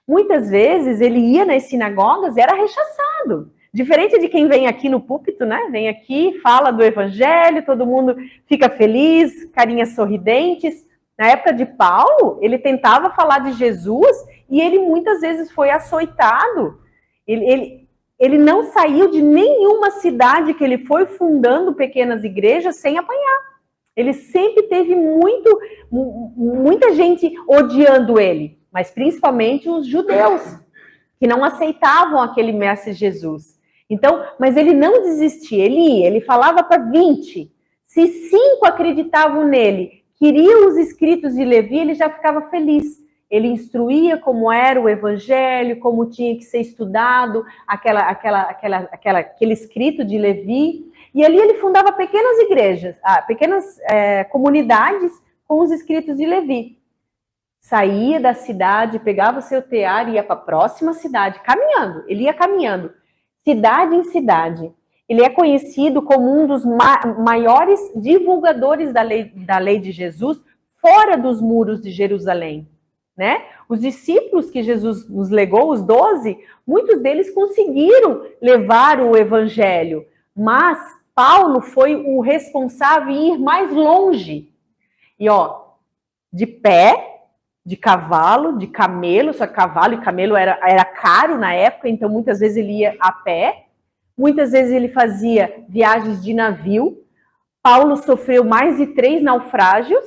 Muitas vezes ele ia nas sinagogas e era rechaçado. Diferente de quem vem aqui no púlpito, né? Vem aqui, fala do evangelho, todo mundo fica feliz, carinhas sorridentes. Na época de Paulo, ele tentava falar de Jesus e ele muitas vezes foi açoitado. Ele não saiu de nenhuma cidade que ele foi fundando pequenas igrejas sem apanhar. Ele sempre teve muita gente odiando ele, mas principalmente os judeus, que não aceitavam aquele Mestre Jesus. Então, mas ele não desistia, ele falava para 20. Se 5 acreditavam nele, queriam os escritos de Levi, ele já ficava feliz. Ele instruía como era o evangelho, como tinha que ser estudado, aquele escrito de Levi. E ali ele fundava pequenas igrejas, pequenas comunidades com os escritos de Levi. Saía da cidade, pegava o seu tear e ia para a próxima cidade, caminhando. Ele ia caminhando, cidade em cidade. Ele é conhecido como um dos maiores divulgadores da lei de Jesus fora dos muros de Jerusalém. Né? Os discípulos que Jesus nos legou, os 12, muitos deles conseguiram levar o evangelho, mas Paulo foi o responsável em ir mais longe. E de pé, de cavalo, de camelo, só que cavalo e camelo era caro na época, então muitas vezes ele ia a pé, muitas vezes ele fazia viagens de navio. Paulo sofreu mais de 3 naufrágios,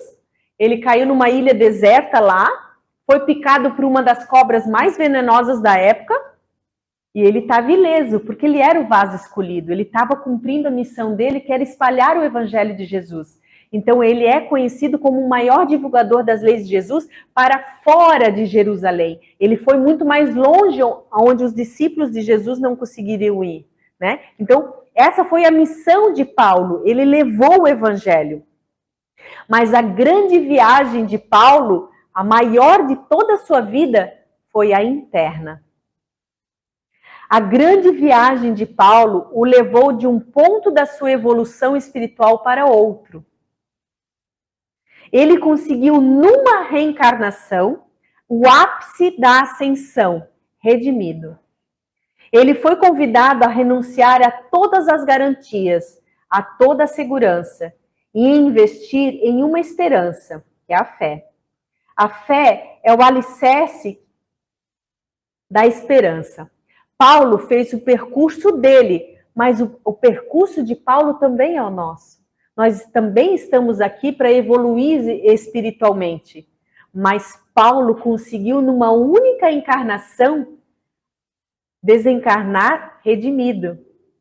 ele caiu numa ilha deserta lá, foi picado por uma das cobras mais venenosas da época, e ele estava ileso, porque ele era o vaso escolhido, ele estava cumprindo a missão dele, que era espalhar o evangelho de Jesus. Então ele é conhecido como o maior divulgador das leis de Jesus para fora de Jerusalém. Ele foi muito mais longe, onde os discípulos de Jesus não conseguiriam ir, né? Então essa foi a missão de Paulo, ele levou o evangelho. Mas a grande viagem de Paulo, a maior de toda a sua vida, foi a interna. A grande viagem de Paulo o levou de um ponto da sua evolução espiritual para outro. Ele conseguiu, numa reencarnação, o ápice da ascensão, redimido. Ele foi convidado a renunciar a todas as garantias, a toda a segurança, e investir em uma esperança, que é a fé. A fé é o alicerce da esperança. Paulo fez o percurso dele, mas o percurso de Paulo também é o nosso. Nós também estamos aqui para evoluir espiritualmente. Mas Paulo conseguiu, numa única encarnação, desencarnar redimido,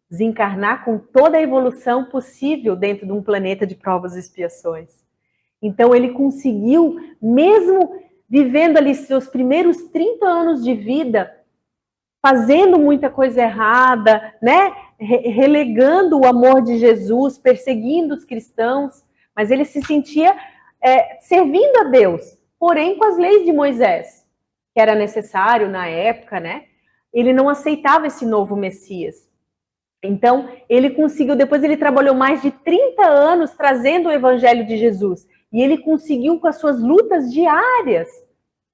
desencarnar com toda a evolução possível dentro de um planeta de provas e expiações. Então ele conseguiu, mesmo vivendo ali seus primeiros 30 anos de vida, fazendo muita coisa errada, né? Relegando o amor de Jesus, perseguindo os cristãos, mas ele se sentia servindo a Deus, porém com as leis de Moisés, que era necessário na época, né? Ele não aceitava esse novo Messias. Então, ele conseguiu, depois ele trabalhou mais de 30 anos trazendo o evangelho de Jesus, e ele conseguiu, com as suas lutas diárias,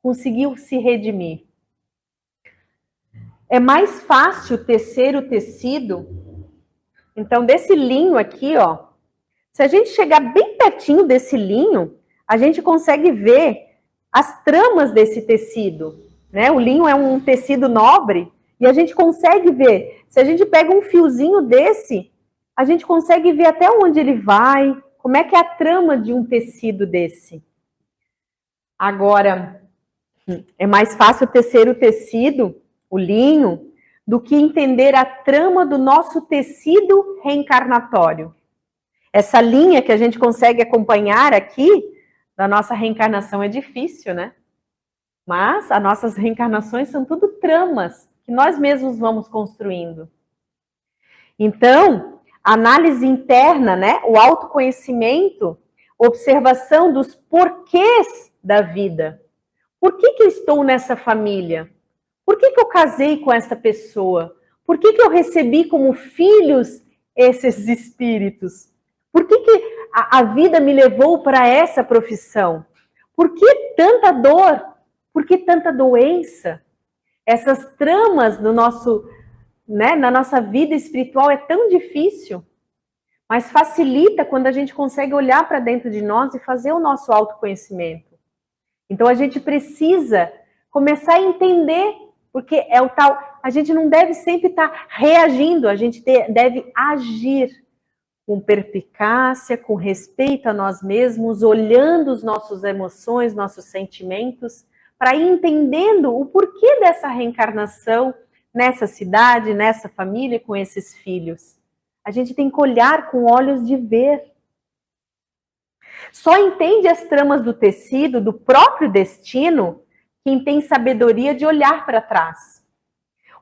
conseguiu se redimir. É mais fácil tecer o tecido. Então, desse linho aqui, ó, se a gente chegar bem pertinho desse linho, a gente consegue ver as tramas desse tecido, né? O linho é um tecido nobre e a gente consegue ver. Se a gente pega um fiozinho desse, a gente consegue ver até onde ele vai, como é que é a trama de um tecido desse. Agora, é mais fácil tecer o tecido, o linho, do que entender a trama do nosso tecido reencarnatório. Essa linha que a gente consegue acompanhar aqui, da nossa reencarnação, é difícil, né? Mas as nossas reencarnações são tudo tramas que nós mesmos vamos construindo. Então, a análise interna, né? O autoconhecimento, observação dos porquês da vida. Por que eu estou nessa família? Por que eu casei com essa pessoa? Por que eu recebi como filhos esses espíritos? Por que a vida me levou para essa profissão? Por que tanta dor? Por que tanta doença? Essas tramas no nosso, né, na nossa vida espiritual é tão difícil, mas facilita quando a gente consegue olhar para dentro de nós e fazer o nosso autoconhecimento. Então a gente precisa começar a entender, porque é o tal, a gente não deve sempre estar reagindo, a gente deve agir com perspicácia, com respeito a nós mesmos, olhando as nossas emoções, nossos sentimentos, para ir entendendo o porquê dessa reencarnação nessa cidade, nessa família, com esses filhos. A gente tem que olhar com olhos de ver. Só entende as tramas do tecido, do próprio destino, quem tem sabedoria de olhar para trás.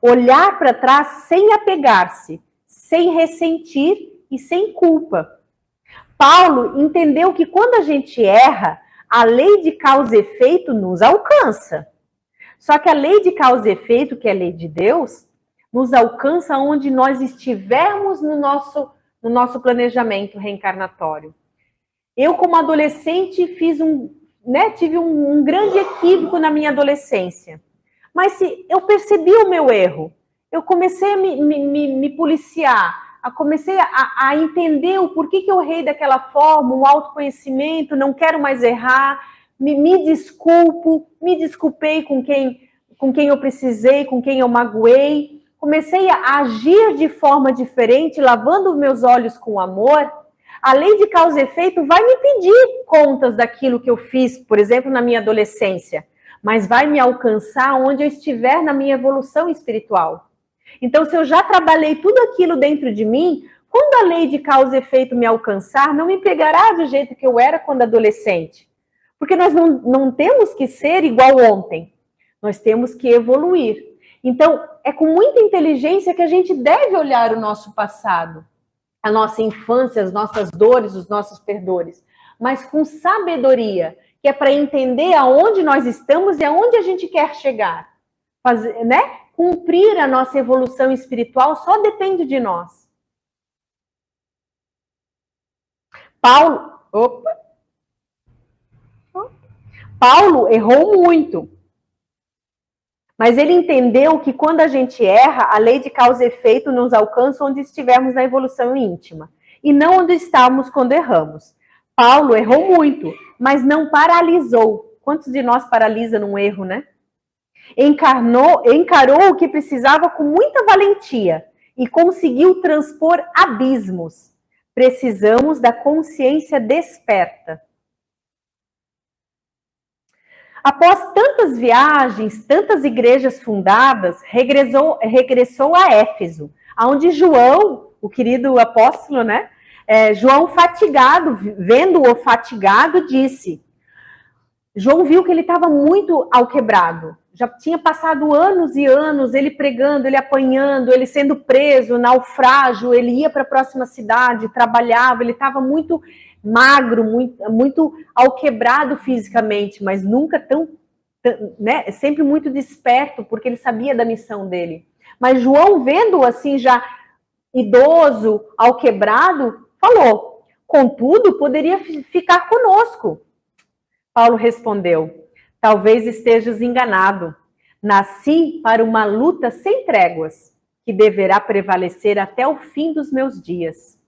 Olhar para trás sem apegar-se, sem ressentir e sem culpa. Paulo entendeu que quando a gente erra, a lei de causa e efeito nos alcança. Só que a lei de causa e efeito, que é a lei de Deus, nos alcança onde nós estivermos no nosso planejamento reencarnatório. Eu, como adolescente, tive um grande equívoco na minha adolescência. Mas se eu percebi o meu erro, eu comecei a me policiar, comecei a entender o porquê que eu errei daquela forma, um autoconhecimento, não quero mais errar, me desculpei com quem eu precisei, com quem eu magoei, comecei a agir de forma diferente, lavando meus olhos com amor. A lei de causa e efeito vai me pedir contas daquilo que eu fiz, por exemplo, na minha adolescência, mas vai me alcançar onde eu estiver na minha evolução espiritual. Então, se eu já trabalhei tudo aquilo dentro de mim, quando a lei de causa e efeito me alcançar, não me pegará do jeito que eu era quando adolescente. Porque nós não temos que ser igual ontem. Nós temos que evoluir. Então, é com muita inteligência que a gente deve olhar o nosso passado, a nossa infância, as nossas dores, os nossos perdores. Mas com sabedoria, que é para entender aonde nós estamos e aonde a gente quer chegar. Né? Cumprir a nossa evolução espiritual só depende de nós. Paulo errou muito. Mas ele entendeu que quando a gente erra, a lei de causa e efeito nos alcança onde estivermos na evolução íntima. E não onde estávamos quando erramos. Paulo errou muito, mas não paralisou. Quantos de nós paralisa num erro, né? Encarou o que precisava com muita valentia e conseguiu transpor abismos. Precisamos da consciência desperta. Após tantas viagens, tantas igrejas fundadas, regressou a Éfeso, onde João, o querido apóstolo, né? João, fatigado, vendo-o fatigado, disse... João viu que ele estava muito alquebrado. Já tinha passado anos e anos, ele pregando, ele apanhando, ele sendo preso, naufrágio, ele ia para a próxima cidade, trabalhava, ele estava muito magro, muito alquebrado fisicamente, mas nunca tão, né, sempre muito desperto, porque ele sabia da missão dele. Mas João, vendo-o assim já idoso, alquebrado, falou, contudo, poderia ficar conosco. Paulo respondeu, talvez estejas enganado. Nasci para uma luta sem tréguas, que deverá prevalecer até o fim dos meus dias.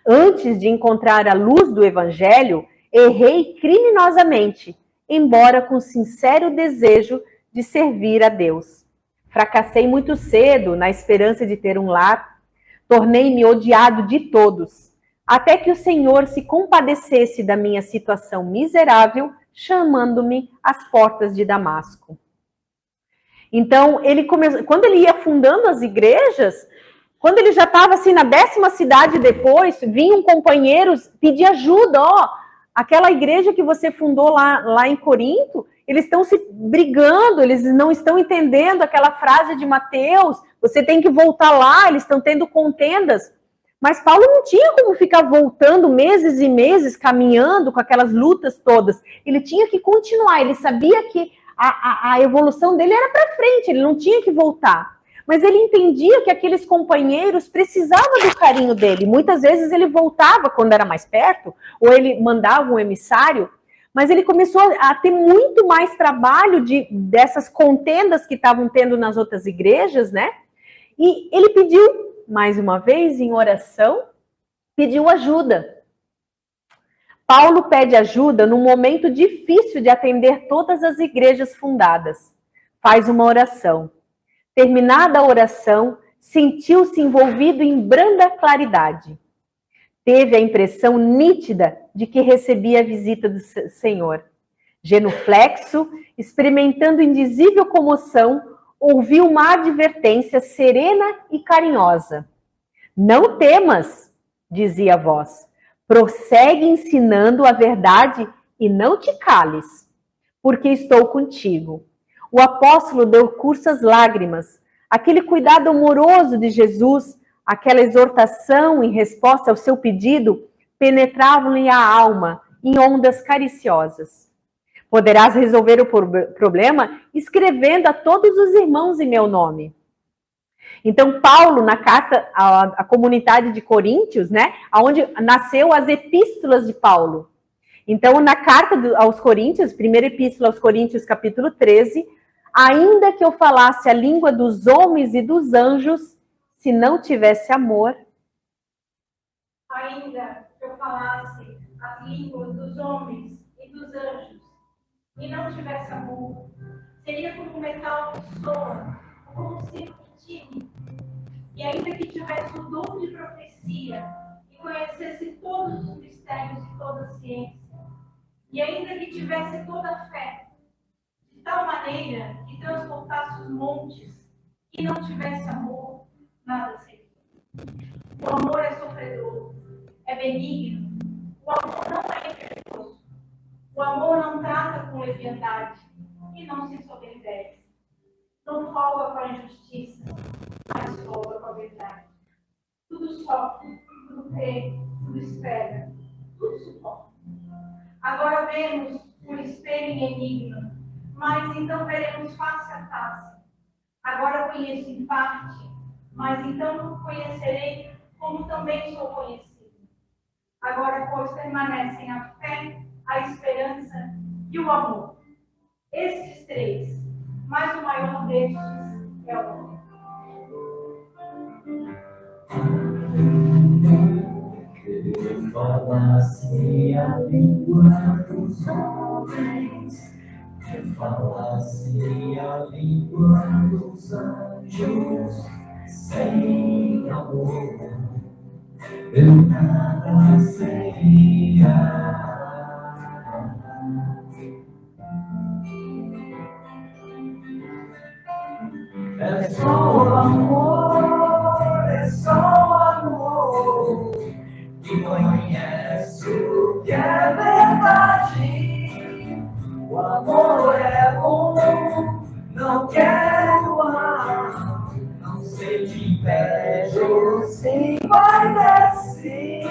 Antes de encontrar a luz do Evangelho, errei criminosamente, embora com sincero desejo de servir a Deus. Fracassei muito cedo na esperança de ter um lar, tornei-me odiado de todos, até que o Senhor se compadecesse da minha situação miserável, chamando-me às portas de Damasco. Então, ele começou, quando ele ia fundando as igrejas, quando ele já estava assim na 10ª cidade depois, vinham companheiros pedir ajuda, aquela igreja que você fundou lá em Corinto, eles estão se brigando, eles não estão entendendo aquela frase de Mateus, você tem que voltar lá, eles estão tendo contendas. Mas Paulo não tinha como ficar voltando meses e meses, caminhando com aquelas lutas todas. Ele tinha que continuar, ele sabia que a evolução dele era para frente, ele não tinha que voltar. Mas ele entendia que aqueles companheiros precisavam do carinho dele. Muitas vezes ele voltava quando era mais perto, ou ele mandava um emissário, mas ele começou a ter muito mais trabalho dessas contendas que estavam tendo nas outras igrejas, né? E ele pediu, mais uma vez, em oração, pediu ajuda. Paulo pede ajuda num momento difícil de atender todas as igrejas fundadas. Faz uma oração. Terminada a oração, sentiu-se envolvido em branda claridade. Teve a impressão nítida de que recebia a visita do Senhor. Genuflexo, experimentando indizível comoção, ouviu uma advertência serena e carinhosa. Não temas, dizia a voz. Prossegue ensinando a verdade e não te cales, porque estou contigo. O apóstolo deu curso às lágrimas. Aquele cuidado amoroso de Jesus, aquela exortação em resposta ao seu pedido, penetravam-lhe a alma em ondas cariciosas. Poderás resolver o problema escrevendo a todos os irmãos em meu nome. Então, Paulo, na carta à comunidade de Coríntios, né, onde nasceu as epístolas de Paulo. Então, na carta aos Coríntios, primeira epístola aos Coríntios, capítulo 13, ainda que eu falasse a língua dos homens e dos anjos, se não tivesse amor. Ainda que eu falasse as línguas dos homens e dos anjos, e não tivesse amor, seria como um metal que soa, como um circo que tine. E ainda que tivesse o dom de profecia, e conhecesse todos os mistérios e toda a ciência, e ainda que tivesse toda a fé, de tal maneira que transportasse os montes, e não tivesse amor, nada seria. O amor é sofredor, é benigno, o amor não é impetuoso. O amor não trata com leviandade e não se soberbece. Não folga com a injustiça, mas folga com a verdade. Tudo sofre, tudo crê, tudo espera, tudo suporta. Agora vemos por espelho em enigma, mas então veremos face a face. Agora conheço em parte, mas então conhecerei como também sou conhecido. Agora, pois, permanecem a fé, a esperança e o amor. Estes três, mas o maior destes é o amor. Eu falasse a língua dos homens, eu falasse a língua dos anjos, sem amor, eu nada seria. É só amor, é só amor que conhece o que é verdade. O amor é bom, não quero mal, não sei de inveja ou se vai descer.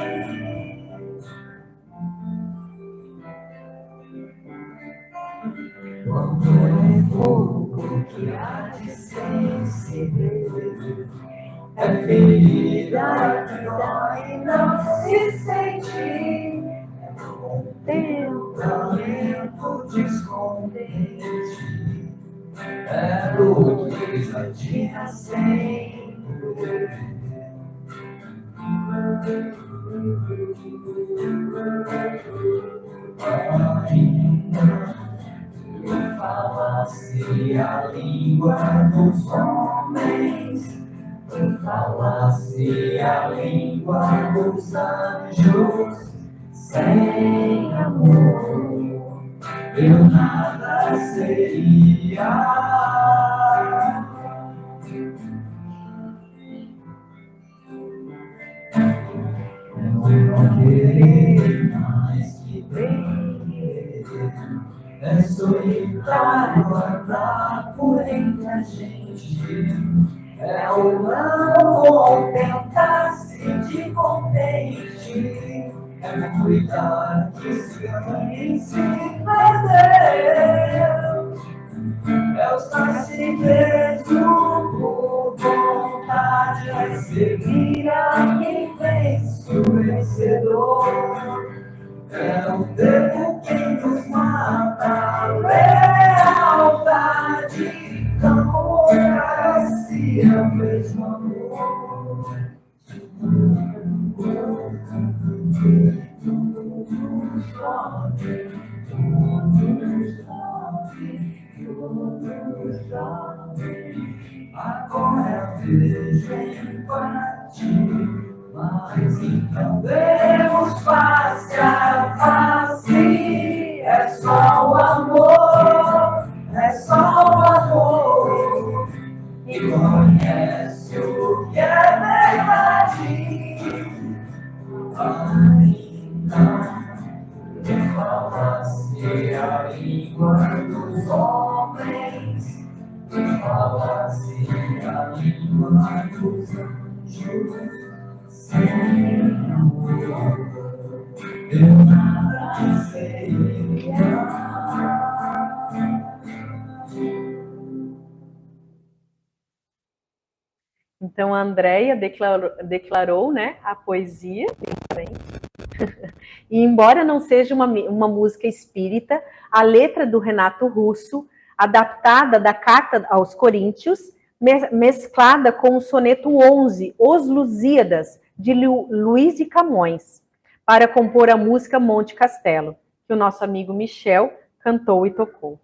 O amor é fogo que há de se ver, é ferida que dói e não se sente, é contemplamento descontente, é dor que dia sem poder. Me falasse a língua dos homens, me falasse a língua dos anjos, sem amor eu nada seria. Eu não querer mais que bem querer, é solitário andar por entre a gente, é o não contentar-se de contente, é não cuidar que se ganhe e se perdeu, é estar se preso por vontade, é seguir a quem vence o vencedor. É o tempo quem nos mata, lealdade, não democracia, mesmo amor. Agora vejo em parte. Mas então vemos face a face, é só o amor, é só o amor que conhece o que é verdade. Ainda que falasse a língua dos homens, que falasse a língua dos anjos, sem amor, eu nada seria. Então a Andréia declarou, né, a poesia, e embora não seja uma música espírita, a letra do Renato Russo, adaptada da Carta aos Coríntios, mesclada com o soneto 11, Os Lusíadas, de Luiz de Camões, para compor a música Monte Castelo, que o nosso amigo Michel cantou e tocou.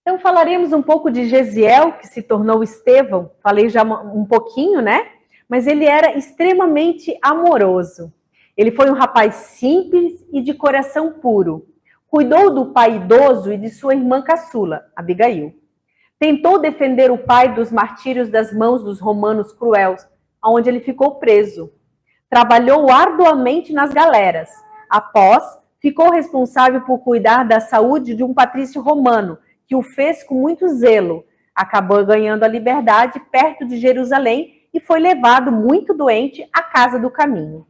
Então falaremos um pouco de Gesiel, que se tornou Estevão, falei já um pouquinho, né? Mas ele era extremamente amoroso. Ele foi um rapaz simples e de coração puro. Cuidou do pai idoso e de sua irmã caçula, Abigail. Tentou defender o pai dos martírios das mãos dos romanos cruéis, onde ele ficou preso. Trabalhou arduamente nas galeras. Após, ficou responsável por cuidar da saúde de um patrício romano, que o fez com muito zelo. Acabou ganhando a liberdade perto de Jerusalém e foi levado muito doente à Casa do Caminho.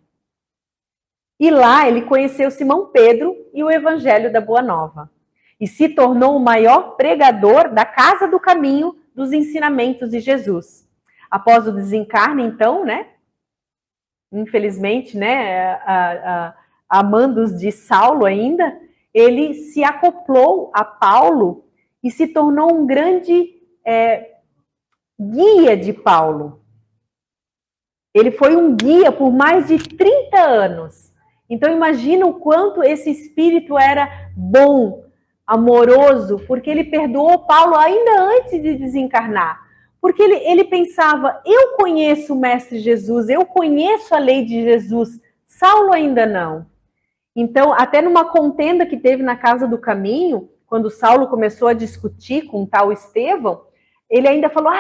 E lá ele conheceu Simão Pedro e o Evangelho da Boa Nova. E se tornou o maior pregador da Casa do Caminho dos ensinamentos de Jesus. Após o desencarne, então, né? Infelizmente, né? A mandos de Saulo ainda, ele se acoplou a Paulo e se tornou um grande guia de Paulo. Ele foi um guia por mais de 30 anos. Então imagina o quanto esse espírito era bom, amoroso, porque ele perdoou Paulo ainda antes de desencarnar. Porque ele pensava, eu conheço o Mestre Jesus, eu conheço a lei de Jesus, Saulo ainda não. Então, até numa contenda que teve na Casa do Caminho, quando Saulo começou a discutir com o tal Estevão, ele ainda falou,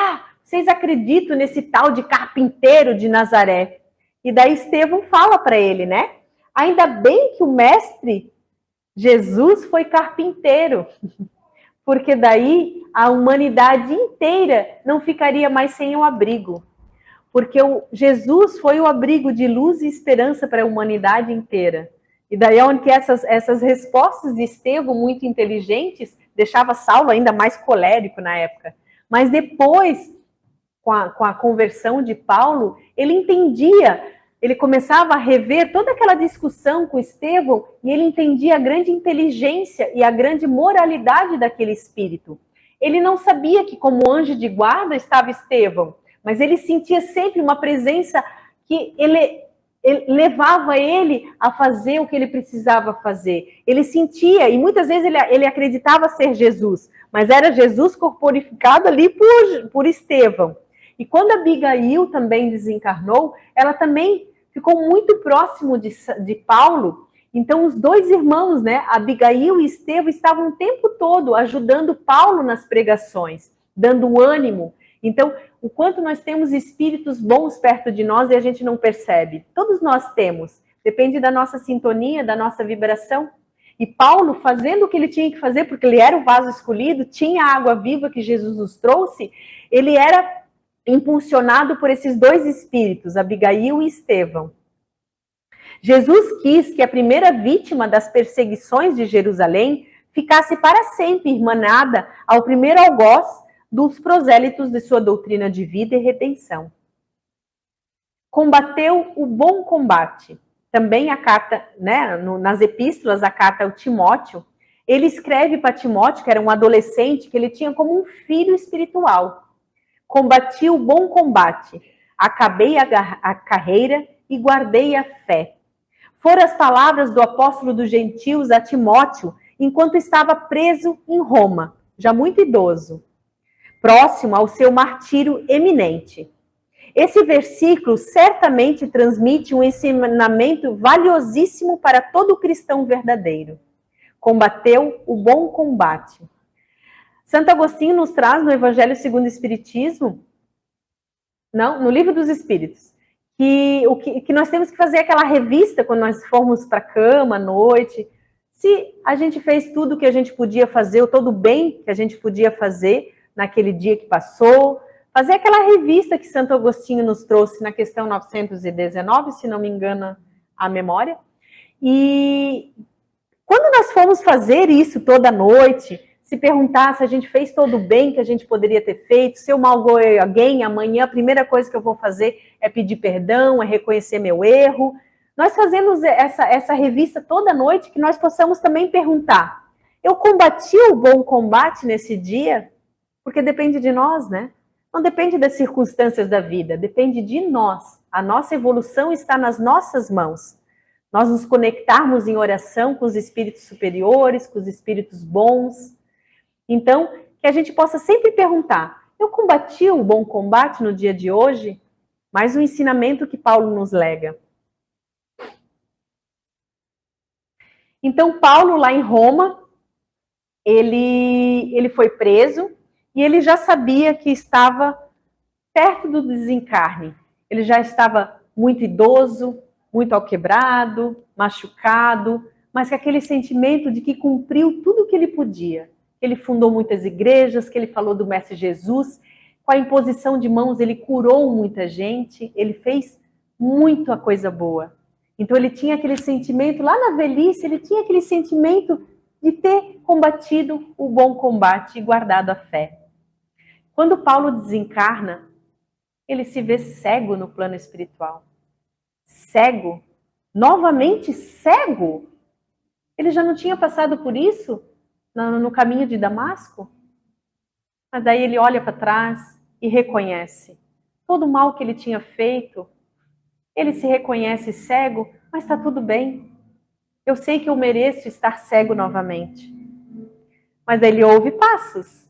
vocês acreditam nesse tal de carpinteiro de Nazaré? E daí Estevão fala para ele, né? Ainda bem que o mestre Jesus foi carpinteiro, porque daí a humanidade inteira não ficaria mais sem o abrigo. Porque Jesus foi o abrigo de luz e esperança para a humanidade inteira. E daí é onde que essas respostas de Estevão, muito inteligentes, deixava Saulo ainda mais colérico na época. Mas depois, com a conversão de Paulo, ele entendia, ele começava a rever toda aquela discussão com Estevão e ele entendia a grande inteligência e a grande moralidade daquele espírito. Ele não sabia que como anjo de guarda estava Estevão, mas ele sentia sempre uma presença que ele levava ele a fazer o que ele precisava fazer. Ele sentia, e muitas vezes ele acreditava ser Jesus, mas era Jesus corporificado ali por Estevão. E quando Abigail também desencarnou, ela também ficou muito próximo de Paulo. Então os dois irmãos, né, Abigail e Estevão, estavam o tempo todo ajudando Paulo nas pregações, dando ânimo. Então, o quanto nós temos espíritos bons perto de nós e a gente não percebe. Todos nós temos. Depende da nossa sintonia, da nossa vibração. E Paulo, fazendo o que ele tinha que fazer, porque ele era o vaso escolhido, tinha a água viva que Jesus nos trouxe, ele era impulsionado por esses dois espíritos, Abigail e Estevão. Jesus quis que a primeira vítima das perseguições de Jerusalém ficasse para sempre irmanada ao primeiro algoz dos prosélitos de sua doutrina de vida e redenção. Combateu o bom combate. Também a carta, né, nas epístolas, a carta ao Timóteo, ele escreve para Timóteo, que era um adolescente, que ele tinha como um filho espiritual. Combati o bom combate, acabei a carreira e guardei a fé. Foram as palavras do apóstolo dos gentios a Timóteo, enquanto estava preso em Roma, já muito idoso, próximo ao seu martírio eminente. Esse versículo certamente transmite um ensinamento valiosíssimo para todo cristão verdadeiro. Combateu o bom combate. Santo Agostinho nos traz no Evangelho segundo o Espiritismo, no Livro dos Espíritos, que nós temos que fazer aquela revista quando nós formos para a cama à noite, se a gente fez tudo o que a gente podia fazer, ou todo o bem que a gente podia fazer naquele dia que passou, fazer aquela revista que Santo Agostinho nos trouxe na questão 919, se não me engano a memória. E quando nós formos fazer isso toda noite, se perguntar se a gente fez todo o bem que a gente poderia ter feito, se eu magoei alguém, amanhã a primeira coisa que eu vou fazer é pedir perdão, é reconhecer meu erro. Nós fazemos essa revista toda noite, que nós possamos também perguntar, eu combati o bom combate nesse dia? Porque depende de nós, né? Não depende das circunstâncias da vida, depende de nós. A nossa evolução está nas nossas mãos. Nós nos conectarmos em oração com os espíritos superiores, com os espíritos bons. Então, que a gente possa sempre perguntar, eu combati o bom combate no dia de hoje? Mais um ensinamento que Paulo nos lega. Então, Paulo, lá em Roma, ele foi preso, e ele já sabia que estava perto do desencarne. Ele já estava muito idoso, muito alquebrado, machucado, mas com aquele sentimento de que cumpriu tudo o que ele podia. Ele fundou muitas igrejas, que ele falou do Mestre Jesus. Com a imposição de mãos, ele curou muita gente, ele fez muita coisa boa. Então ele tinha aquele sentimento, lá na velhice, ele tinha aquele sentimento de ter combatido o bom combate e guardado a fé. Quando Paulo desencarna, ele se vê cego no plano espiritual. Cego. Novamente cego. Ele já não tinha passado por isso no caminho de Damasco? Mas daí ele olha para trás e reconhece todo o mal que ele tinha feito. Ele se reconhece cego, mas está tudo bem. Eu sei que eu mereço estar cego novamente. Mas daí ele ouve passos.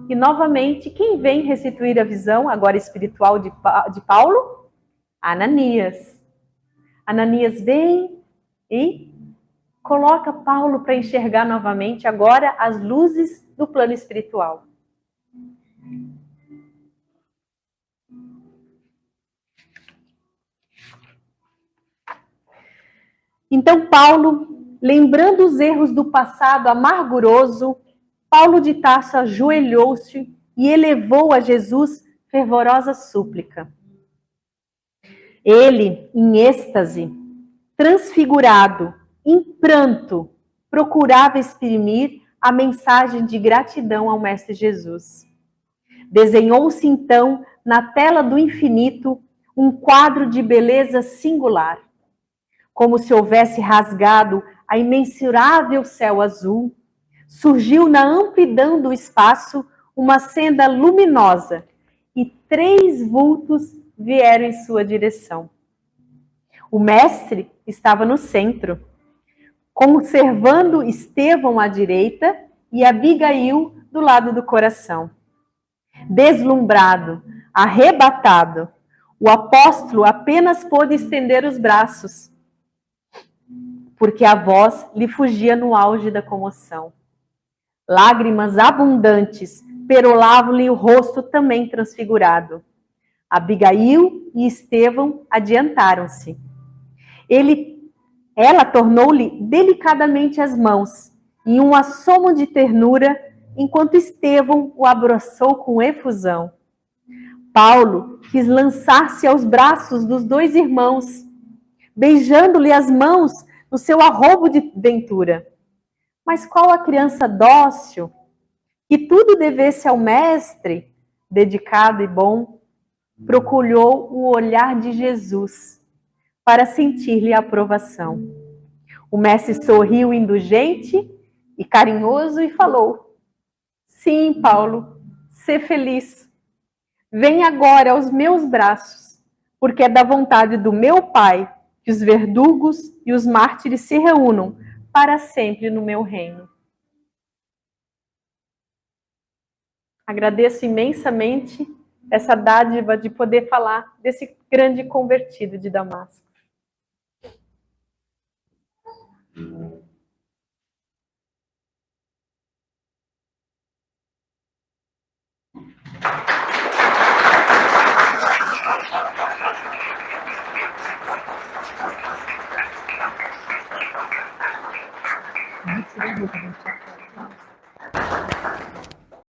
E novamente, quem vem restituir a visão, agora espiritual, de Paulo? Ananias. Ananias vem e coloca Paulo para enxergar novamente agora as luzes do plano espiritual. Então Paulo, lembrando os erros do passado amarguroso, Paulo de Tarso ajoelhou-se e elevou a Jesus fervorosa súplica. Ele, em êxtase, transfigurado, em pranto, procurava exprimir a mensagem de gratidão ao Mestre Jesus. Desenhou-se então, na tela do infinito, um quadro de beleza singular. Como se houvesse rasgado a imensurável céu azul, surgiu na amplidão do espaço uma senda luminosa e 3 vultos vieram em sua direção. O mestre estava no centro, conservando Estevão à direita e Abigail do lado do coração. Deslumbrado, arrebatado, o apóstolo apenas pôde estender os braços, porque a voz lhe fugia no auge da comoção. Lágrimas abundantes perolavam-lhe o rosto também transfigurado. Abigail e Estevão adiantaram-se. Ela tornou-lhe delicadamente as mãos, em um assomo de ternura, enquanto Estevão o abraçou com efusão. Paulo quis lançar-se aos braços dos 2 irmãos, beijando-lhe as mãos no seu arrobo de ventura. Mas qual a criança dócil, que tudo devesse ao mestre, dedicado e bom, procurou o olhar de Jesus para sentir-lhe a aprovação. O mestre sorriu indulgente e carinhoso e falou: sim, Paulo, sê feliz. Vem agora aos meus braços, porque é da vontade do meu Pai que os verdugos e os mártires se reúnam para sempre no meu reino. Agradeço imensamente essa dádiva de poder falar desse grande convertido de Damasco.